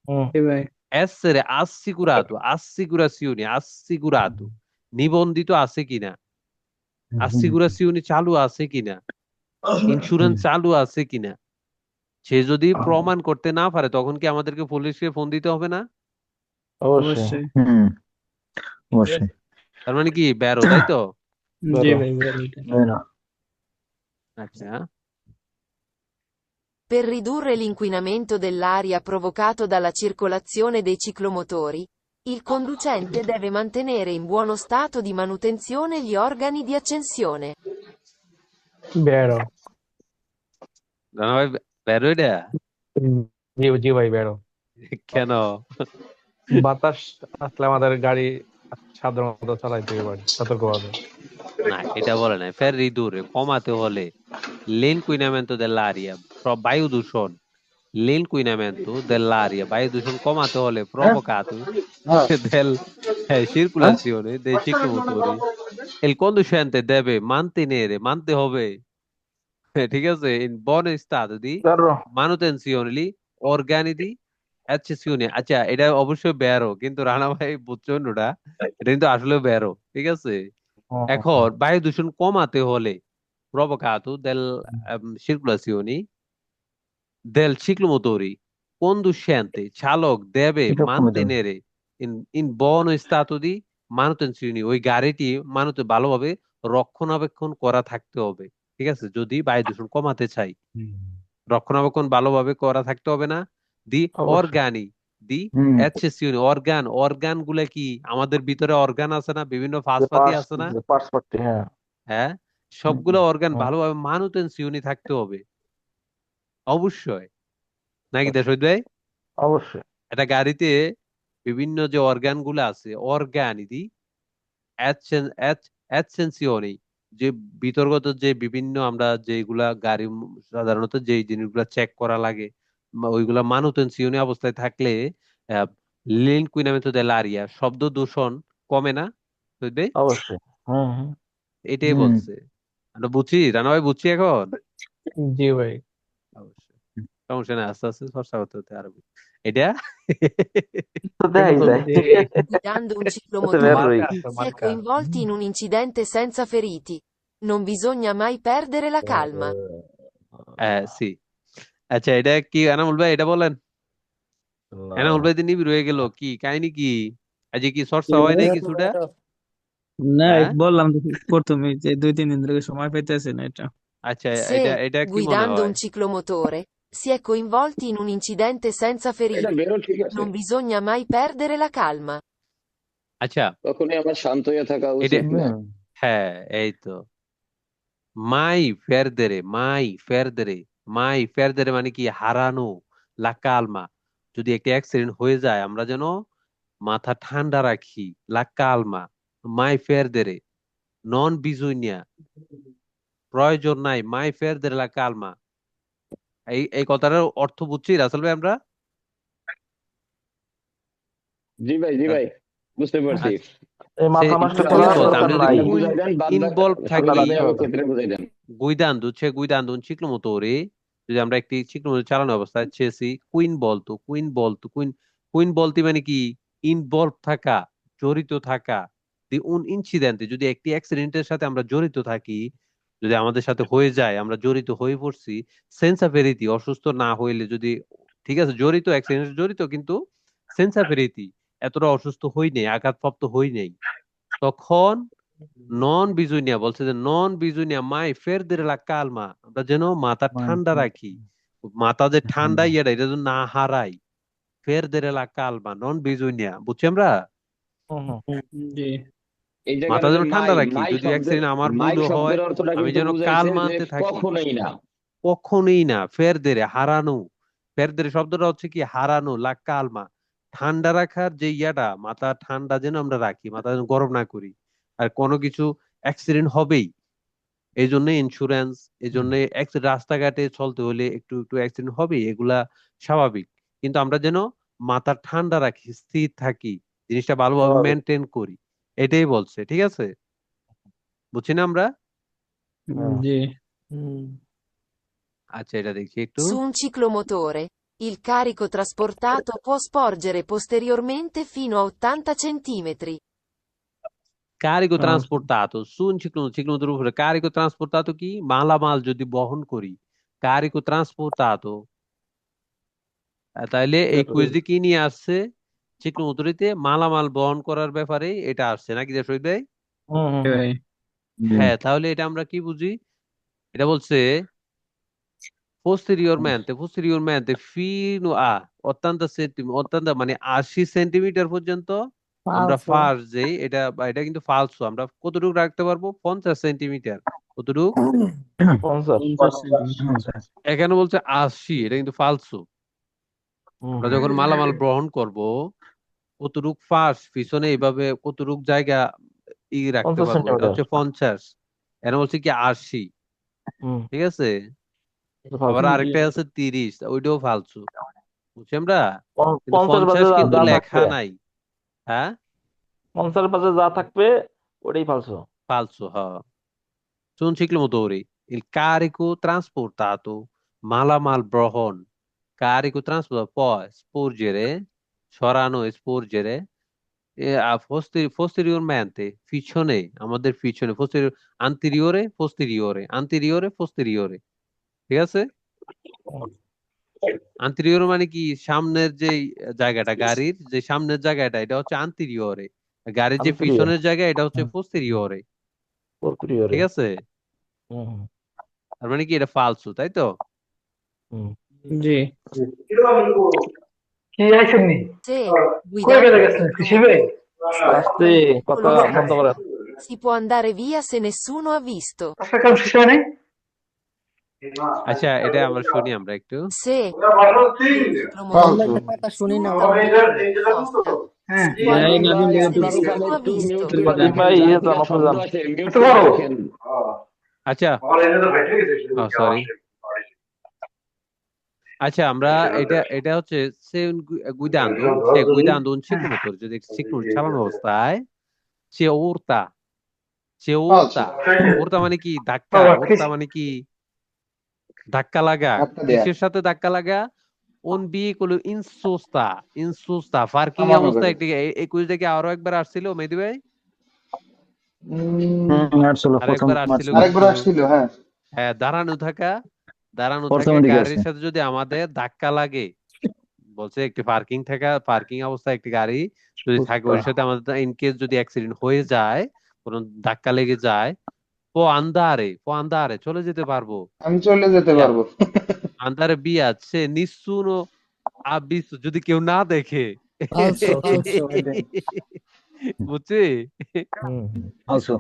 হুম ভাই essere assicurato assicurazione assicurato নিবন্ধিত আছে কিনা assicurazione চালু আছে কিনা ইন্স্যুরেন্স চালু আছে কিনা সে যদি প্রমাণ করতে না পারে তখন কি আমাদেরকে পুলিশকে ফোন দিতে হবে না অবশ্যই অবশ্যই। অবশ্যই তার মানে কি বেরো তাই তো জি বেরো। ভাই বলি। বেরো আচ্ছা Per ridurre l'inquinamento dell'aria provocato dalla circolazione dei ciclomotori, il conducente deve mantenere in buono stato di manutenzione gli organi di accensione. বেরো। রানা ভাই বেরো এটা জি জি ভাই বেরো। কেন বাতাস আসলে আমাদের গাড়ি সাধারণত চালাইতে হবে বাড়ি সতর্কভাবে। না এটা বলে নাই ফের রিদুরে কমাতে হলে l'inquinamento dell'aria বায়ু দূষণ l'inquinamento dell'aria বায়ু দূষণ কমাতে হলে provocato del circolazione dei ciclomotori il conducente deve mantenere মানতে হবে ঠিক আছে in buon stato di বেরো। manutenzione li organi di accessione আচ্ছা এটা অবশ্যই বেরো কিন্তু রানা ভাই বুঝছেন ওটা এটা কিন্তু আসলে বেরো ঠিক আছে এখন বায়ু দূষণ কমাতে হলে provocato del circolazione del ciclomotori conducente চালক deve এটা কমে দেবে mantenere in buono stato di manutenzione ওই গাড়িটি ভালোভাবে রক্ষণাবেক্ষণ করা থাকতে হবে ঠিক আছে যদি বায়ু দূষণ কমাতে চাই রক্ষণাবেক্ষণ ভালোভাবে করা থাকতে হবে না দি অবশ্যই। অর্গানি দি accessione অর্গান গুলা কি আমাদের ভিতরে অর্গান আছে না বিভিন্ন ফাঁসপাতি আছে না পার্টস পার্টি হ্যাঁ হ্যাঁ সবগুলো অর্গান ভালোভাবে মানুটেনসিওনি থাকতে হবে অবশ্যই, নাকি দেশই ভাই? অবশ্যই। একটা গাড়িতে বিভিন্ন যে অর্গান গুলো আছে, অর্গানিদি অ্যাসেনসিওনি, যে বিতর্গত যে বিভিন্ন আমরা যেগুলা গাড়ি সাধারণত যে জিনিসগুলা চেক করা লাগে, ওইগুলা মানুটেনসিওনি অবস্থায় থাকলে l'inquinamento dell'aria, শব্দ দূষণ কমে না শহীদ ভাই? অবশ্যই। হুম হুম। এটাই বলছে। আমরা বুঝছি, রানা ভাই, বুঝছি এখন। জি ভাই। অবশ্যই, সমস্যা নেই, আস্তে আস্তে চর্চা করতে হতে আরবি এটা। তো দেখাই যায়। Guidando un তো ciclomotore, বেরোই। si è coinvolti in un incidente senza feriti. Non bisogna mai perdere la calma. সি, আচ্ছা, এটা কি এনামুল ভাই, এটা বলেন। এনামুল ভাই তো নিবিড় হয়ে গেল, কি কাহিনী কি? আজকে কি চর্চা হয় নাই কিছুটা? না, হ্যাঁ, বললাম তো প্রথমে যে 2-3 দিন ধরে সময় পাইতেছি না এটা। আচ্ছা, এটা Se, এটা কি মনে guidando হয়? un ciclomotore, si è coinvolti in un incidente senza এটা feriti. বেরো, ঠিক আছে। Non bisogna mai perdere la calma. আচ্ছা, তখনই আমার শান্ত হয়ে থাকা এটা, উচিত না? হ্যাঁ, এই তো, মাই ফেরদেরে মানে কি? হারানো, লা কালমা। যদি একটা অ্যাক্সিডেন্ট হয়ে যায়, আমরা যেন মাথা ঠান্ডা রাখি, লা কালমা, মাই ফেরদেরে, নন বিজুইনিয়া, প্রয়োজন নাই, মাই ফেরদেরে লা কালমা। এই কথাটার অর্থ বুঝছি রাসেল ভাই আমরা? জি ভাই, জি ভাই, বুঝতে পারছি। আচ্ছা, এই সে মাথা নষ্ট একটু করার ইনভলভ, দরকার আমি যদি নাই। বুঝাই দেন, বাদ ইনভলভ আমি থাকি, বাদে আমার ক্ষেত্রে বুঝাই দেন। guidando, c'è guidando un ciclomotore, যদি আমরা একটি চিক্লোমোটর চালানো অবস্থায় ছেসি কুইন বলতে মানে কি? ইনভলভ থাকা, জড়িত থাকা। দি উন ইনসিডেন্টে, যদি একটি অ্যাক্সিডেন্টের সাথে আমরা জড়িত থাকি, যদি আমাদের সাথে হয়ে যায়, আমরা জড়িত হয়ে পড়ছি, সেন্সাফেরিতি, অসুস্থ না হইলে যদি, ঠিক আছে, জড়িত, অ্যাক্সিডেন্টে জড়িত, কিন্তু সেন্সাফেরিতি, এতটা অসুস্থ হই নেই, আঘাতপ্রাপ্ত হই নেই, তখন নন বিজুনিয়া বলছে যে নন বিজুনিয়া মাই ফেরদের লা কালমা, আমরা যেন মাথা ঠান্ডা রাখি, মাথা যে ঠান্ডা ইয়েটা, এটা যেন না হারাই, ফেরদের লা কালমা, নন বিজুনিয়া, বুঝছি আমরা? হুম হুম। জি। এই মাথা জায়গাটা যে যেন ঠান্ডা মাই রাখি, মাই যদি শব্দের অ্যাক্সিডেন্ট আমার মাই ভুলও হয়, শব্দের অর্থটা আমি কিন্তু যেন বুঝাইছে যে কালমাতে থাকি, কখনোই না। কখনোই না। ফেরদের হারানো, ফেরদের শব্দটা হচ্ছে কি? হারানো, লা কালমা, ঠান্ডা রাখার যে ইয়াটা, মাথা ঠান্ডা যেন আমরা রাখি, মাথা যেন গরম না করি। আর কোনো কিছু অ্যাক্সিডেন্ট হবেই, এই জন্য ইন্স্যুরেন্স, এই জন্য রাস্তাঘাটে চলতে হলে একটু একটু অ্যাক্সিডেন্ট হবে, এগুলা স্বাভাবিক। কিন্তু আমরা যেন মাথা ঠান্ডা রাখি, স্থির থাকি, জিনিসটা ভালোভাবে স্বাভাবিক। মেনটেন করি, এটাই বলছে, ঠিক আছে? বুঝছি না আমরা? হ্যাঁ। জি। আচ্ছা, এটা দেখি একটু। Su un ciclomotore, il carico trasportato può sporgere posteriormente fino a 80 centimetri. কারিগো হুম। ট্রান্সপোর্টাতো, শুন চিকলোর উপরে কারিগো ট্রান্সপোর্টাতো কি? মালামাল যদি বহন করি, কারিগো ট্রান্সপোর্টাতো। তাইলে এই কুইজটি কি নিয়ে আসছে? চিকলোমতুরিতে মালামাল বহন করার ব্যাপারে এটা আসছে, নাকি শহীদ ভাই? হুম হুম হুম। ভাই। হ্যাঁ, তাহলে এটা আমরা কি বুঝি? এটা বলছে posteriormente fino a 80 সেন্টিমিটার, মানে 80 সেন্টিমিটার পর্যন্ত আমরা Falso. ফার্স যেই এটা, এটা কিন্তু ফালসো, আমরা কতটুকু রাখতে পারবো? 50 সেন্টিমিটার। কতটুকু? 50। 50 সেন্টিমিটার। এখানে বলছে 80, এটা কিন্তু ফালসো। হুম আমরা হুম। যখন মালামাল বহন করব, কতটুক ফার্স পিছনে এইভাবে কতটুক জায়গা রাখতে 50 পারবো, এটা সেন্টিমিটার। হচ্ছে 50। এখানে বলছে কি 80, হুম। ঠিক আছে? এটা আবার ফালতু। জি। আরেকটা আছে 30, ওইটাও ফালতু, বুঝছি আমরা? কিন্তু 50 বাজে 50 যা কিন্তু যা লেখা থাকবে, নাই। হ্যাঁ, 50 বাজে যা থাকবে ওটাই ফালতু। falso, su un ciclomotore il carico trasportato, malamal brohon, carico trasportato può sporgere, সরানো, sporgere, posteriormente, পিছনে, আমাদের পিছনে, posteriore, ঠিক আছে? আন্তরিয়র মানে কি? সামনের যে জায়গাটা, গাড়ির যে সামনের জায়গাটা, এটা হচ্ছে আন্তরিয়রে। গাড়ির যে আন্তরিয়। পিছনের জায়গা, এটা হচ্ছে হুম। পোস্টেরিয়রে, পোস্টেরিয়রে। ঠিক আছে? হুম হুম তার মানে কি? এটা ফালসু, তাই তো? হুম। জি। Se, guidando un ciclomotore, আসতে কথা বন্ধ করেন। Si può andare via se nessuno ha visto. আচ্ছা এটা আমরা শুনি আমরা একটু Se il আমরা ciclomotori একটা কথা শুনি না sfrutta ওরা una sosta. Si può এই andare নাদিম via ভাই se একটু nessuno ha একটু visto. মিউট করে নাদিম রাখেন, ভাই যার ইয়ে থেকে জানো শব্দ জান আসে মিউট করে রাখেন। আচ্ছা সরি আচ্ছা আমরা এটা এটা হচ্ছে সে guidando সে guidando un ciclomotor যদি ciclo চালানো অবস্থায় সে urta সে urta urta মানে কি ধাক্কা urta মানে কি ধাক্কা লাগা কিসের সাথে ধাক্কা লাগা un vehicolo in sosta parking অবস্থায় একটি 21 থেকে আরো একবার আসছিল মেহেদী ভাই আসলে প্রথম আরেকবার আসছিল কিন্তু হ্যাঁ দাঁড়ানো থাকা প্রথমে দিকে গাড়ির আসছে। সাথে যদি আমাদের ধাক্কা লাগে বলছে একটি পার্কিং অবস্থায় একটি গাড়ি যদি থাকে ওর সাথে আমাদের ইন কেস যদি অ্যাক্সিডেন্ট হয়ে যায় কোনো ধাক্কা লেগে যায় পো আন্দারে চলে যেতে পারবো ইয়া আন্দারে বিয়া সে নিসুনো আবিস যদি কেউ না দেখে ফালসো ফালসো বুঝছি Also,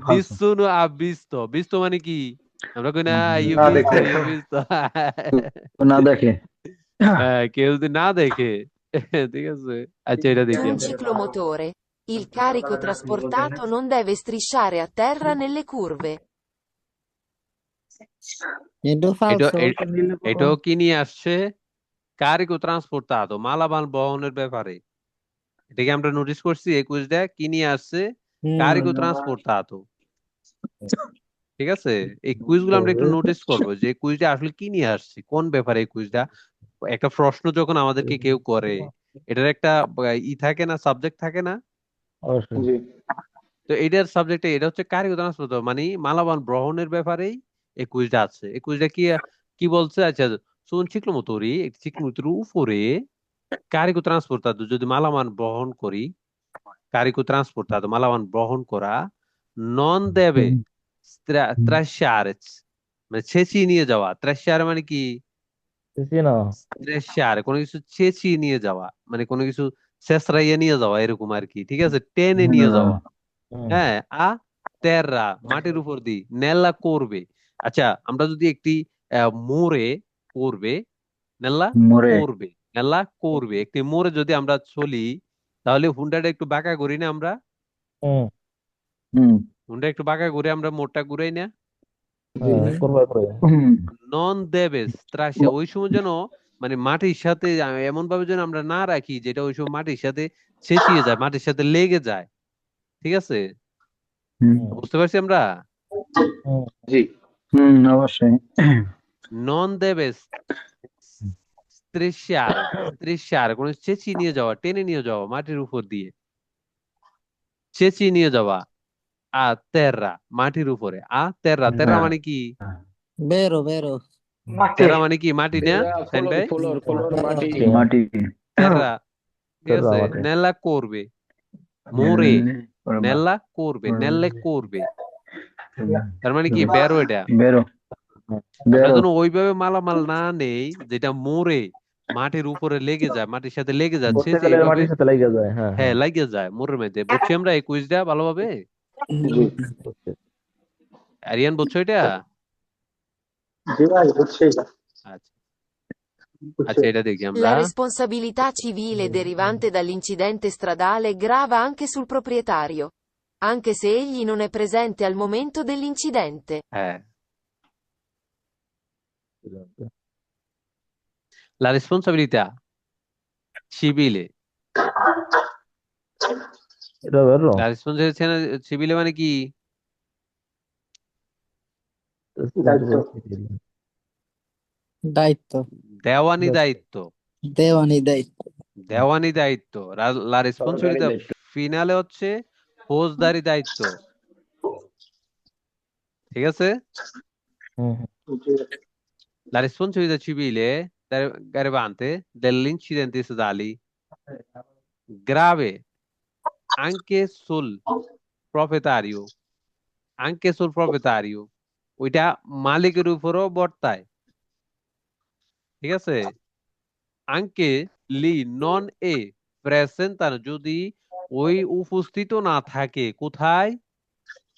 নিসুনো আবিস্তো বিস্তো মানে কি আমরা কই না ইউ বিস্তো না দেখে হ্যাঁ কেউ যদি না দেখে ঠিক আছে আচ্ছা এটা দেখি Un আমরা ciclomotore. Il carico trasportato non deve strisciare a terra nelle curve. এটা এটা ফালসো এটাও কি নিয়ে আসছে কারিগো ট্রান্সপোর্টাতো মালামাল বহনের ব্যাপারে এটাকে আমরা নোটিস করছি 21 কি নিয়ে আসছে কারিগো ট্রান্সপোর্টাতো ঠিক আছে এই কুইজগুলো আমরা একটু নোটিস করবো যে কুইজটা আসলে কি নিয়ে আসছে কোন ব্যাপারে এই কুইজটা একটা প্রশ্ন যখন আমাদেরকে কেউ করে এটার একটা থাকে না সাবজেক্ট থাকে না অবশ্যই তো এটার সাবজেক্টে এটা হচ্ছে কারিগো ট্রান্সপোর্ট মানে মালামাল বহনের ব্যাপারেই এই কুইজটা আছে এই কুইজটা কি কি বলছে আচ্ছা শুন চিকলোমোতরি একটি চিকলোমোতরির উপরে কারিগো ট্রান্সপোর্টাতো যদি মালামাল বহন করি কারিগো ট্রান্সপোর্টাতো মালামাল বহন করা নন দেবে ত্রাশারে মানে ছেঁচিয়ে নিয়ে যাওয়া ত্রাশারে মানে কি না ত্রাশারে কোনো কিছু ছেঁচিয়ে নিয়ে যাওয়া মানে কোনো কিছু শেষরাইয়ে নিয়ে যাওয়া এরকম আর কি ঠিক আছে টেনে নিয়ে যাওয়া হ্যাঁ তেররা মাটির উপর দিয়ে নেল্লা করবে আচ্ছা আমরা যদি একটি মোড়ে করবে নেল্লা মরে করবে নেল্লা করবে একটি মোড়ে যদি আমরা চলি তাহলে হুন্ডাটা একটু বাঁকা করি না আমরা হুম হুম হুন্ডা একটু বাঁকা করে আমরা মোড়টা ঘুরাই না করবা করে নন দেবেস ত্রাসা ওই সময় যেন মানে মাটির সাথে এমন ভাবে যেন আমরা না রাখি যেটা ওই সময় মাটির সাথে ছেঁচিয়ে যায় মাটির সাথে লেগে যায় ঠিক আছে বুঝতে পারছি আমরা অবশ্যই নন দেবেস ত্রিশার কোন চেঁচিয়ে নিয়ে যাওয়া টেনে নিয়ে যাওয়া মাটির উপর দিয়ে চেঁচিয়ে নিয়ে যাওয়া তেররা মাটির উপরে তেররা তেররা মানে কি বেরো বেরো তেররা মানে কি মাটি না সাইন ভাই ফ্লোর মাটি মাটি তেররা ঠিক আছে নেলা করবে মোরে নেলা করবে নেল্লে করবে তার মানে কি বেরো এটা বেরো আমরা যেন ওইভাবে মালামাল না নেই যেটা মোরে মাটির উপরে লেগে যায় মাটির সাথে লেগে যাচ্ছে যে এইভাবে মাটির সাথে লেগে যায় হ্যাঁ হ্যাঁ লাগিয়ে যায় মোরের মধ্যে বুঝছি আমরা এই কুইজটা ভালোভাবে আরিয়ান বুঝছো এটা আচ্ছা আচ্ছা এটা দেখি আমরা La responsabilità civile derivante dall'incidente stradale grava anche sul proprietario, anche se egli non è presente al momento dell'incidente. হ্যাঁ la responsabilità civile এটা বেরো la responsabilità civile মানে কি দায়িত্ব দেওয়ানি দায়িত্ব দেওয়ানি দায়িত্ব দেওয়ানি দায়িত্ব la responsabilità ফিনালে হচ্ছে ফৌজদারি দায়িত্ব ঠিক আছে la responsabilità civile derivante dell'incidente stradale grave anche sul proprietario ওইটা মালিকের উপরও বর্তায় ঠিক আছে আঙ্কে লি নন এ প্রেসেন্টার যদি ওই উপস্থিত না থাকে কোথায়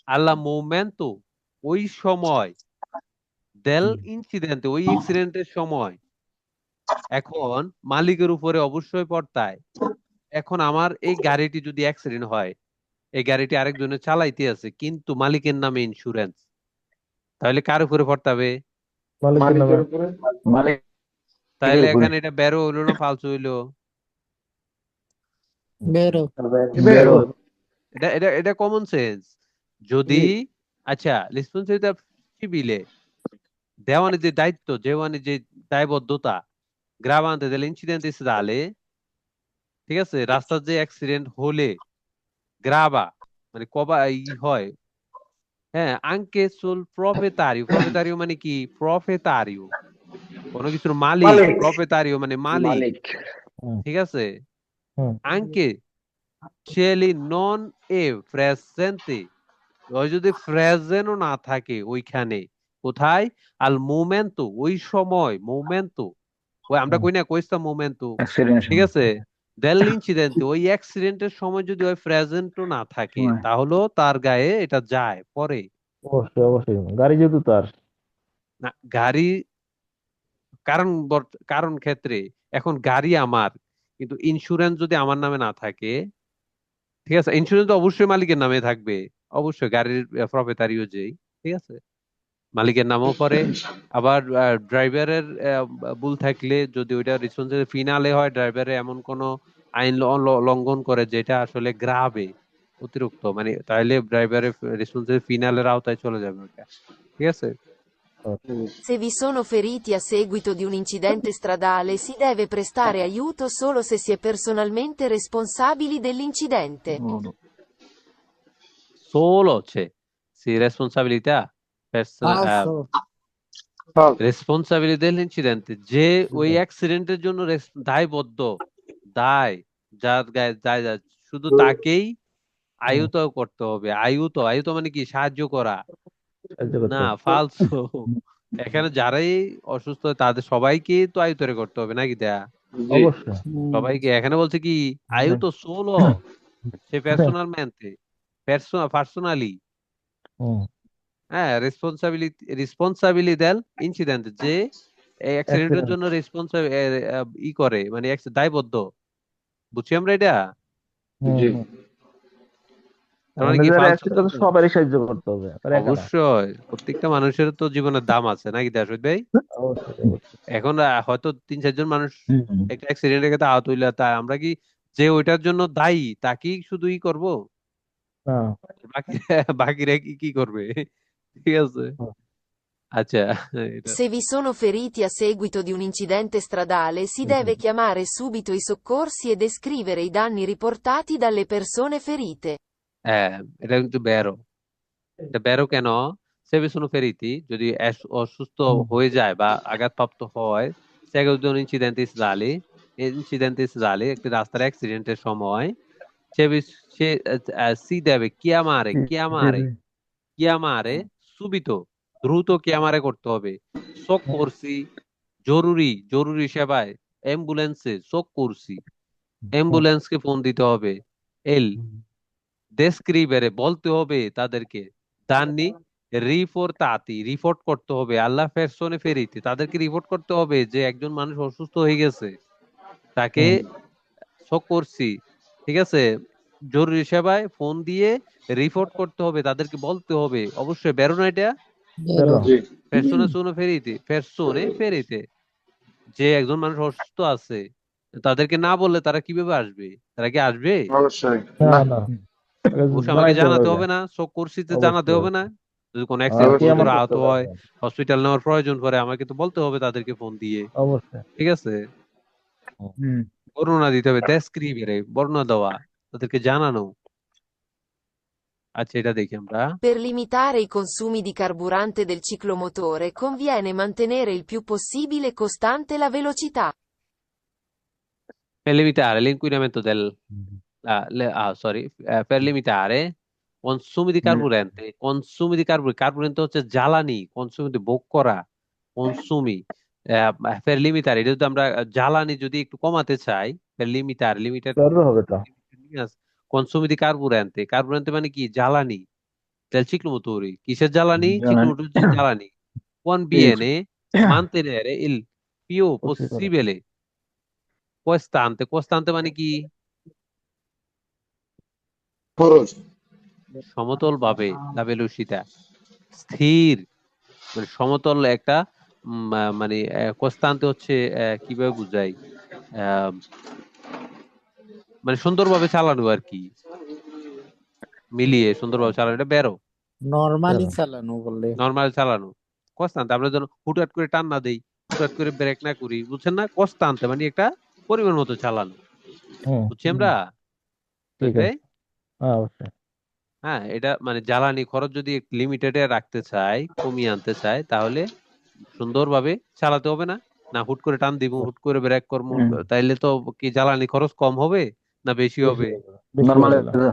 alla momento ওই সময় del incidente ওই অ্যাক্সিডেন্টের সময় এখন মালিকের উপরে অবশ্যই পড়তায়। এখন আমার এই গাড়িটি যদি অ্যাক্সিডেন্ট হয়, এই গাড়িটি আরেকজনের চালাইতে আছে কিন্তু মালিকের নামে ইন্স্যুরেন্স, তাহলে কার উপরে পড়তে হবে? মালিকের উপরে। তাহলে উপরে এখানে এটা বেরো হইলো না ফালসু হইলো? বেরো। বেরো। এটা এটা এটা কমন সেন্স। যদি আচ্ছা রেসপন্সিবিলিটি সিভিলে দেওয়ানি যে দায়িত্ব, দেওয়ানি যে দায়বদ্ধতা গ্রাবান্তে del incidente stradale, ঠিক আছে, রাস্তার যে অ্যাক্সিডেন্ট হলে গ্রাবা মানে কবা হয়, হ্যাঁ, anche sul proprietario, proprietario মানে কি? proprietario কোনো কিছুর মালিক, মালিক। proprietario মানে মালিক, মালিক। ঠিক আছে। anche cieli non è presente, ওই যদি প্রেজেন্টও না থাকে ওইখানে, কোথায়? আল মোমেন্টো ওই সময়, মোমেন্টো ওই আমরা কই না কইস্তা মোমেন্টো, অ্যাক্সিডেন্ট ঠিক আছে। দেল ইনসিডেন্ট ওই অ্যাক্সিডেন্টের সময় যদি ওই প্রেজেন্টও না থাকে তাহলেও তার গায়ে এটা যায় পরে। অবশ্যই অবশ্যই, গাড়ি যেহেতু তার। না গাড়ি কারণ কারণ ক্ষেত্রে এখন গাড়ি আমার, কিন্তু ইন্স্যুরেন্স যদি আমার নামে না থাকে, ঠিক আছে, ইন্স্যুরেন্স তো অবশ্যই মালিকের নামে থাকবে, অবশ্যই গাড়ির প্রপ্রোপ্রাইটারিও যেই, ঠিক আছে, মালিকের নামও পড়ে। আবার ড্রাইভারের ভুল থাকলে যদি ওইটা রেসপন্সিবিলিটি ফিনালে হয়, ড্রাইভারে এমন কোনো আইন লঙ্ঘন করে যেটা আসলে গ্রাবে অতিরিক্ত, মানে তাহলে ড্রাইভারের রেসপন্সিবিলিটি ফিনালের আওতায় চলে যাবে ওটা, ঠিক আছে। Se vi sono feriti a seguito di un incidente stradale si deve prestare aiuto solo se si è personalmente responsabili dell'incidente. Solo c'è si responsabilità ফালসু। রেসপন্সাবিলিটি dell'incidente, যে ওই অ্যাক্সিডেন্টের জন্য দায়বদ্ধ, দায় যার গায়ে দায় যায়, শুধু তাকেই আয়ুত করতে হবে। আয়ুত আয়ুত মানে কি? সাহায্য করা না, ফালসু। এখানে যারাই অসুস্থ তাদের সবাইকে তো আয়ুতরে করতে হবে নাকি দেয়া? অবশ্যই। সবাইকে। এখানে বলছে কি আয়ুত সোলো সে পার্সোনালmente পার্সোনালি, হ্যাঁ, রেসপন্সাবিলিটি দেল ইনসিডেন্ট, যে অ্যাক্সিডেন্টের জন্য রেসপন্সাবল ই করে, মানে দায়বদ্ধ। বুঝছি আমরা এটা? জি। তার মানে কি ফালতু? সবারই সাহায্য করতে হবে, অবশ্যই প্রত্যেকটা মানুষের তো জীবনের দাম আছে নাকি দাসুদ ভাই? এখন হয়তো 3-4 জন মানুষ একটা অ্যাক্সিডেন্টে গেছে আহত হইলে, তা আমরা কি যে ওইটার জন্য দায়ী তাকেই শুধু ই করবো? বাকি বাকিরা কি কি করবে? ঠিক আছে, আচ্ছা এটা Se vi sono feriti a seguito di un incidente stradale si deve chiamare subito i soccorsi e descrivere i danni riportati dalle persone ferite. হ্যাঁ, এটা কিন্তু এটা বেরো কেন? সেভি sono feriti যদি অসুস্থ হয়ে যায় বা আঘাতপ্রাপ্ত হয়, সেগুলো ইনসিডেন্টিস জালি, ইনসিডেন্টিস জালি একটি রাস্তার অ্যাক্সিডেন্টের সময় সেভি সে সি দেবে কিয়ামারে সুবিতো, দ্রুত কিয়ামারে করতে হবে। শোক করছি জরুরি, জরুরি সেবায় অ্যাম্বুলেন্সে শোক করছি, অ্যাম্বুলেন্সকে ফোন দিতে হবে। এল ডেসক্রিবেরে বলতে হবে তাদেরকে, দাননি রিপোর্ট করতে হবে। আল্লাহ পেরসনে ফেরিতে তাদেরকে রিপোর্ট করতে হবে যে একজন মানুষ অসুস্থ হয়ে গেছে, তাকে শোক করছি, ঠিক আছে, জরুরি সেবায় ফোন দিয়ে রিপোর্ট করতে হবে, তাদেরকে বলতে হবে। অবশ্যই বেরো না এটা পেরসনে ফেরিতে যে একজন মানুষ অসুস্থ আছে তাদেরকে না বললে তারা কিভাবে আসবে? তারা কি আসবে? অবশ্যই অবশ্যই আমাকে জানাতে হবে না, শোক করছিতে জানাতে হবে না। যদি কোনো অ্যাক্সিডেন্ট গুরুতর আহত হয়, হসপিটাল নেওয়ার প্রয়োজন পড়ে, আমাকে তো বলতে হবে তাদেরকে ফোন দিয়ে, ঠিক আছে, বর্ণনা দিতে হবে, ডেসক্রিবেরে বর্ণনা দেওয়া, তাদেরকে জানানো। আচ্ছা এটা দেখি আমরা। Per limitare i consumi di carburante del ciclomotore conviene mantenere il più possibile costante la velocità. Per limitare l'inquinamento per limitare consumi di carburante, carburante হচ্ছে জ্বালানি, কনসুমি ভোগ করা, কনসুমি, per limitare এটা যদি আমরা জ্বালানি যদি একটু কমাতে চাই, per limitare লিমিটেড হবে তো। consumi di carburante, carburante মানে কি? জ্বালানি, del ciclomotori. Kiser jalani? জ্বালানি Ciclomotori jalani. Conviene mantenere il più possibile costante. Costante মানে কি? সমতল ভাবে la velocità স্থির মানে সমতল একটা মানে কস্তান্তে হচ্ছে কিভাবে বুঝাই আহ, মানে সুন্দরভাবে চালানো আর কি মিলিয়ে সুন্দরভাবে চালানো এটা বেরো নরমালি চালানো বললে নর্মাল চালানো কস্তান্তে আমরা যেন হুটহাট করে টান না দেই হুটহাট করে ব্রেক না করি বুঝছেন না কস্তান্তে মানে একটা পরিমাণ মতো চালানো বুঝছি আমরা ঠিক তাই আছে হ্যাঁ অবশ্যই হ্যাঁ এটা মানে জ্বালানি খরচ যদি লিমিটেডে রাখতে চাই কমিয়ে আনতে চাই তাহলে সুন্দরভাবে চালাতে হবে না না হুট করে টান দিব হুট করে ব্রেক করবো তাইলে তো কি জ্বালানি খরচ কম হবে না বেশি হবে বেশি নর্মালে হবে না।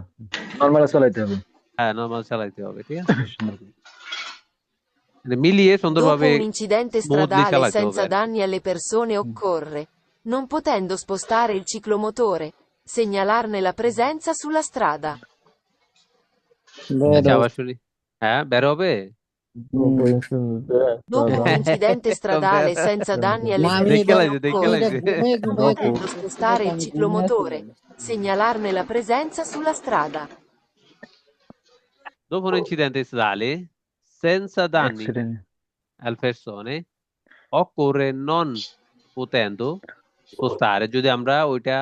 নর্মালে চালাইতে হবে হ্যাঁ নর্মাল চালাইতে হবে ঠিক আছে মানে মিলিয়ে Dopo সুন্দরভাবে un incidente smoothly stradale চালাইতে হবে senza আর কি। danni alle persone occorre, non potendo spostare il ciclomotore, segnalarne la presenza sulla strada. আচ্ছা আবার শুনি হ্যাঁ বের হবে Dopo incidente Dopo un strada- incidente stradale Vabbè. senza danni alle না আমি দেখে persone লাইছে দেখে occorre, লাইছে ঘুমে non ঘুমে potendo spostare il ciclomotore, segnalarne la presenza sulla strada. dopo un incidente stradale senza danni accident alle persone occorre non potendo spostare যদি আমরা ওইটা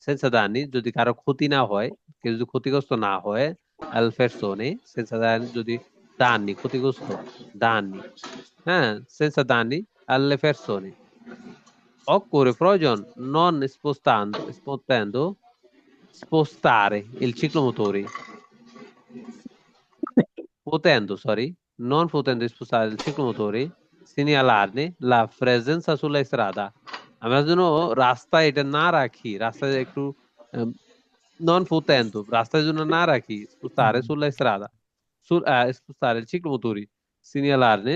senza danni যদি কারো ক্ষতি না হয় কেউ যদি ক্ষতিগ্রস্ত না হয় al persone senza danni যদি danni ক্ষতিগ্রস্ত danni হ্যাঁ senza danni alle persone occorre প্রয়োজন non spostare il ciclomotore non potendo spostare il ciclomotore segnalarne la presenza sulla strada আমরা যেন রাস্তায় এটা না রাখি রাস্তায় একটু non potendo রাস্তায় যেন না রাখি spostare sulla strada spostare il ciclomotore segnalarne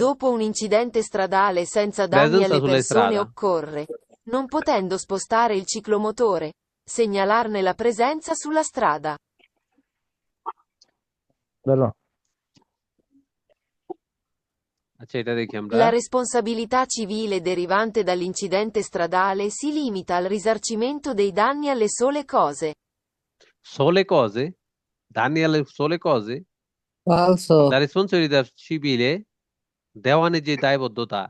Dopo un incidente stradale senza danni presenza alle sulla persone strada occorre, non potendo spostare il ciclomotore, segnalarne la presenza sulla strada. Bello. আচ্ছা এটা দেখি আমরা La responsabilità civile derivante dall'incidente stradale si limita al risarcimento dei danni alle sole cose. sole cose danni alle sole cose ফালসো la responsabilità civile দেওয়ানি যে দায়বদ্ধতা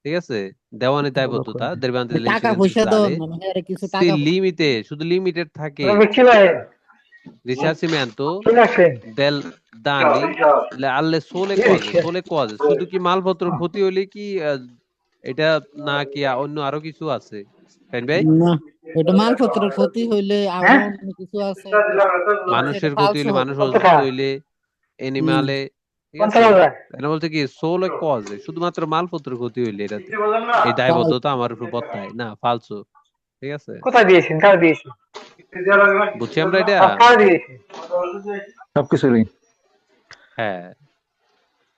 ঠিক আছে দেওয়ানি দায়বদ্ধতা derivante টাকা dall'incidente পয়সা দাও stradale মানে আরে কিছু si টাকা limite শুধু লিমিটেড থাকে risarcimento del danni alle sole cose শুধু কি মালপত্র ক্ষতি হলে কি এটা না কি অন্য আরো কিছু আছে তাই ভাই না এটা মালপত্রের ক্ষতি হইলে আরো অন্য কিছু আছে মানুষের ক্ষতি হইলে মানুষ অসুস্থ হইলে এনিমালে ঠিক আছে এটা বলতে কি সোলে কজে শুধুমাত্র মালপত্রের ক্ষতি হইলে এটাতে এই দায়বদ্ধতা আমার উপর বর্তায় না ফালসু ঠিক আছে কোথায় দিয়েছেন কারা দিয়েছেন বুঝছি আমরা এটা কারা দিয়েছেন সবকিছুরই হ্যাঁ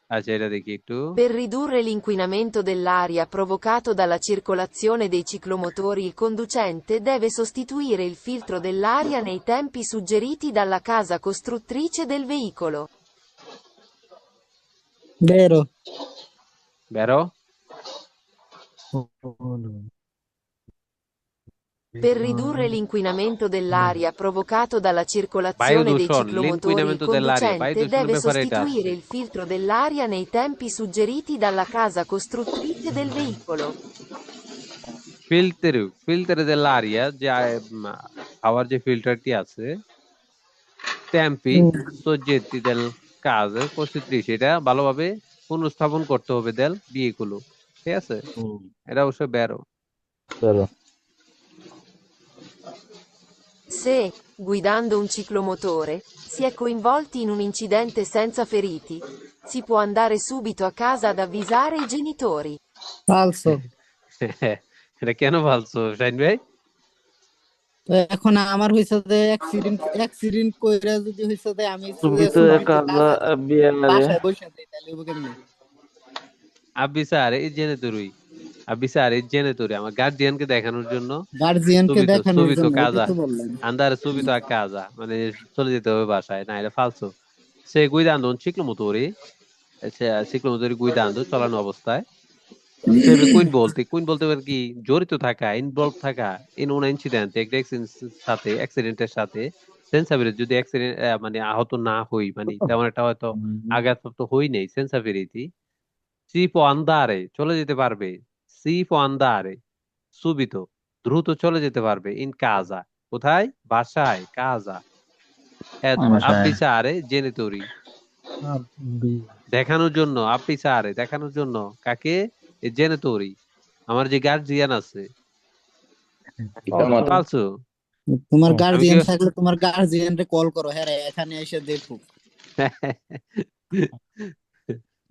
আচ্ছা এটা দেখি একটু Per ridurre l'inquinamento dell'aria provocato dalla circolazione dei ciclomotori, il conducente deve sostituire il filtro dell'aria nei tempi suggeriti dalla casa costruttrice del veicolo. বেরো বেরো Per ridurre l'inquinamento dell'aria provocato dalla circolazione dei Bioduscion, ciclomotori, il l'inquinamento dell'aria. conducente Bioduscion deve ব্যাপারে এটা sostituire আছে। il filtro dell'aria nei tempi suggeriti dalla casa costruttrice del veicolo. Filter dell'aria যে হাওয়ার যে ফিল্টারটি আছে tempi soggetti del casa costruttrice এটা ভালোভাবে পুনঃস্থাপন করতে হবে del veicolo ঠিক আছে এটা অবশ্যই বেরো Bello. Se, guidando un ciclomotore, si è coinvolti in un incidente senza feriti, si può andare subito a casa ad avvisare i genitori. ফালসো এটা কেন বলছো শাইন ভাই তো এখন আমার হইছে যে অ্যাক্সিডেন্ট কইরা যদি হইছে যে আমি তুমি তো বাসায় বসে আছি তাহলে হইব কেমনে avvisare i genitori আবিসারে জেনেতরি আমার গার্ডিয়ানকে দেখানোর জন্য গার্জিয়ানকে সুবিত দেখানোর সুবিত জন্য, এটা কাজা তো বললাম। andare subito a casa মানে চলে যেতে হবে বাসায় না এটা falso stai guidando un ciclomotori ciclomotori guidando চালানো অবস্থায় সেবে কুইন বলতে পারে কি জড়িত থাকা ইনভলভ থাকা ইন un incident একটা সাথে অ্যাক্সিডেন্টের সাথে সেন্সাবিলিটি যদি অ্যাক্সিডেন্ট মানে আহত না হই মানে তেমন একটা হয়তো আঘাতপ্রাপ্ত হই নাই সেন্সাবিলিটি সি può andare চলে যেতে পারবে সি può andare subito দ্রুত চলে যেতে পারবে ইন কাজা কোথায় বাসায় কাজা আব্বিসারে জেনিটরি দেখানোর জন্য আব্বিসারে দেখানোর জন্য কাকে জেনিটরি আমার যে গার্জিয়ান আছে ফালসু তোমার আমি গার্জিয়ান কি থাকলে তোমার গার্জিয়ানরে কল করো, হ্যাঁ রে, এখানে এসে দেখো।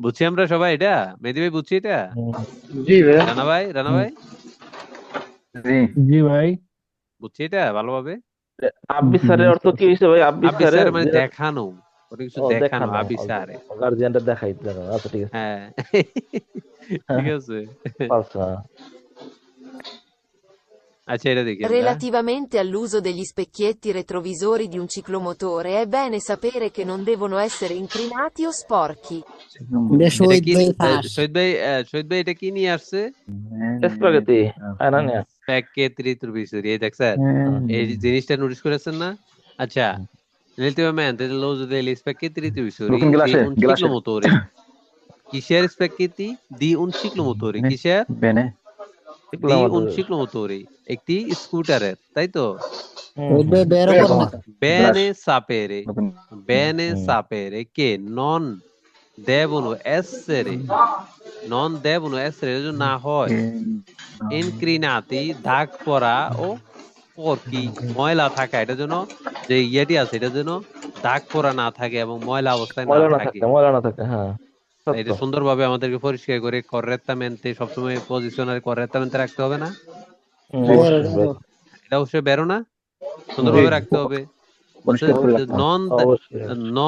বুঝছি আমরা সবাই এটা মেহেদী ভাই বুঝছি এটা জি ভাই। রানা ভাই জি জি ভাই। বুঝছি এটা ভালোভাবে আব্বিসারের অর্থ কি হইছে ভাই? আব্বিসারে মানে দেখানো ওটা কিছু দেখানো দেখানো, আব্বিসারে গার্জিয়ানটা দেখাইতে দেখানো। আচ্ছা ঠিক আছে। হ্যাঁ ঠিক আছে আচ্ছা আচ্ছা এটা দেখি আমরা Relativamente all'uso degli specchietti retrovisori di un ciclomotore è bene sapere che non devono essere incrinati o sporchi. এটা এটা শহীদ কি ভাই ফাঁস। শহীদ ভাই এটা কি নিয়ে আসছে স্পাগেটি আনা না। প্যাকেট্রি ত্রিবিসুরি এই দেখছেন এই জিনিসটা নোটিস করেছেন না আচ্ছা relativamente all'uso degli specchietti retrovisori Looking glass, di un glass. ciclomotore কিসের specchietti di un ciclomotore কিসের বেনে di un ciclomotore একটি স্কুটারের তাই তো শহীদ ভাই বেরো করো না। bene sapere che non devono essere না হয় ইনক্রিনাতি দাগ পরা ও sporchi ময়লা থাকা এটা যেন যে ইয়েটি আছে এটা যেন দাগ পরা না থাকে এবং ময়লা অবস্থায় না থাকে ময়লা না থাকে, হ্যাঁ এটা সুন্দরভাবে আমাদেরকে পরিষ্কার করে correctamente সবসময় পজিশনাল correctamente রাখতে হবে না এটা অবশ্যই বেরো না সুন্দরভাবে রাখতে হবে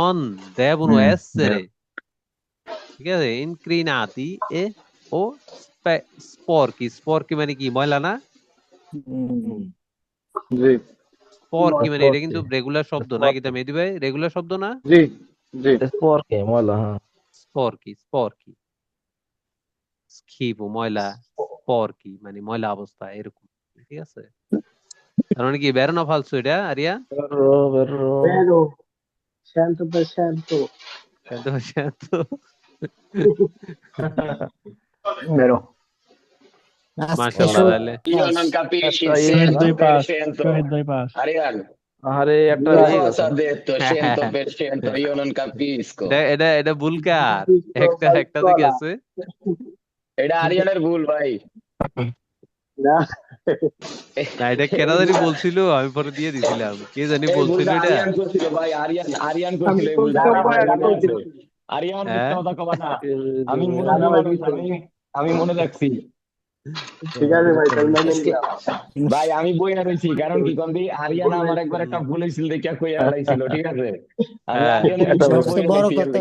non devono essere ঠিক আছে ইনক্রিনাতি ও sporchi মানে কি ময়লা না জি sporchi মানে এটা কিন্তু রেগুলার শব্দ না কিন্তু মেহেদী ভাই রেগুলার শব্দ না জি জি স্পরকে ময়লা, হ্যাঁ sporchi schifo ময়লা sporchi মানে ময়লা অবস্থা এরকম ঠিক আছে তার মানে কি বেরো না ফালসু এটা আরিয়া Vero. 100%. বেরো মাশাআল্লাহ তাহলে Io non capisci il শহীদ 100%. ভাই পাস। Ariano, আরে একটা cosa ha detto 100%? Io non capisco. এটা ভুলকার একটা দিকে আছে এটা আরিয়ানের ভুল ভাই। না না এটা কেন জানি বলছিল আমি পরে দিয়ে দিছিলাম কে জানি এই বলছিল ভুলটা এটা আরিয়ান করছিল ভাই, আরিয়ান করছিল আমি এই তো ভুলটা। আরিয়ান আরিয়ান মিথ্যা কথা কবা না। আমি মনে রাখছি ঠিক আছে ভাই, তাহলে মেনে নিলাম। ভাই, আমি বইয়া রয়েছি কারণ কি কন্দি আরিয়ান আমার একবার একটা ভুল হয়েছিল দেখিয়া কইয়া হারাইছিল, ঠিক আছে আমি হ্যাঁ। আরিয়ানের বিষয়ে বইয়া বড় দেখছি। কথা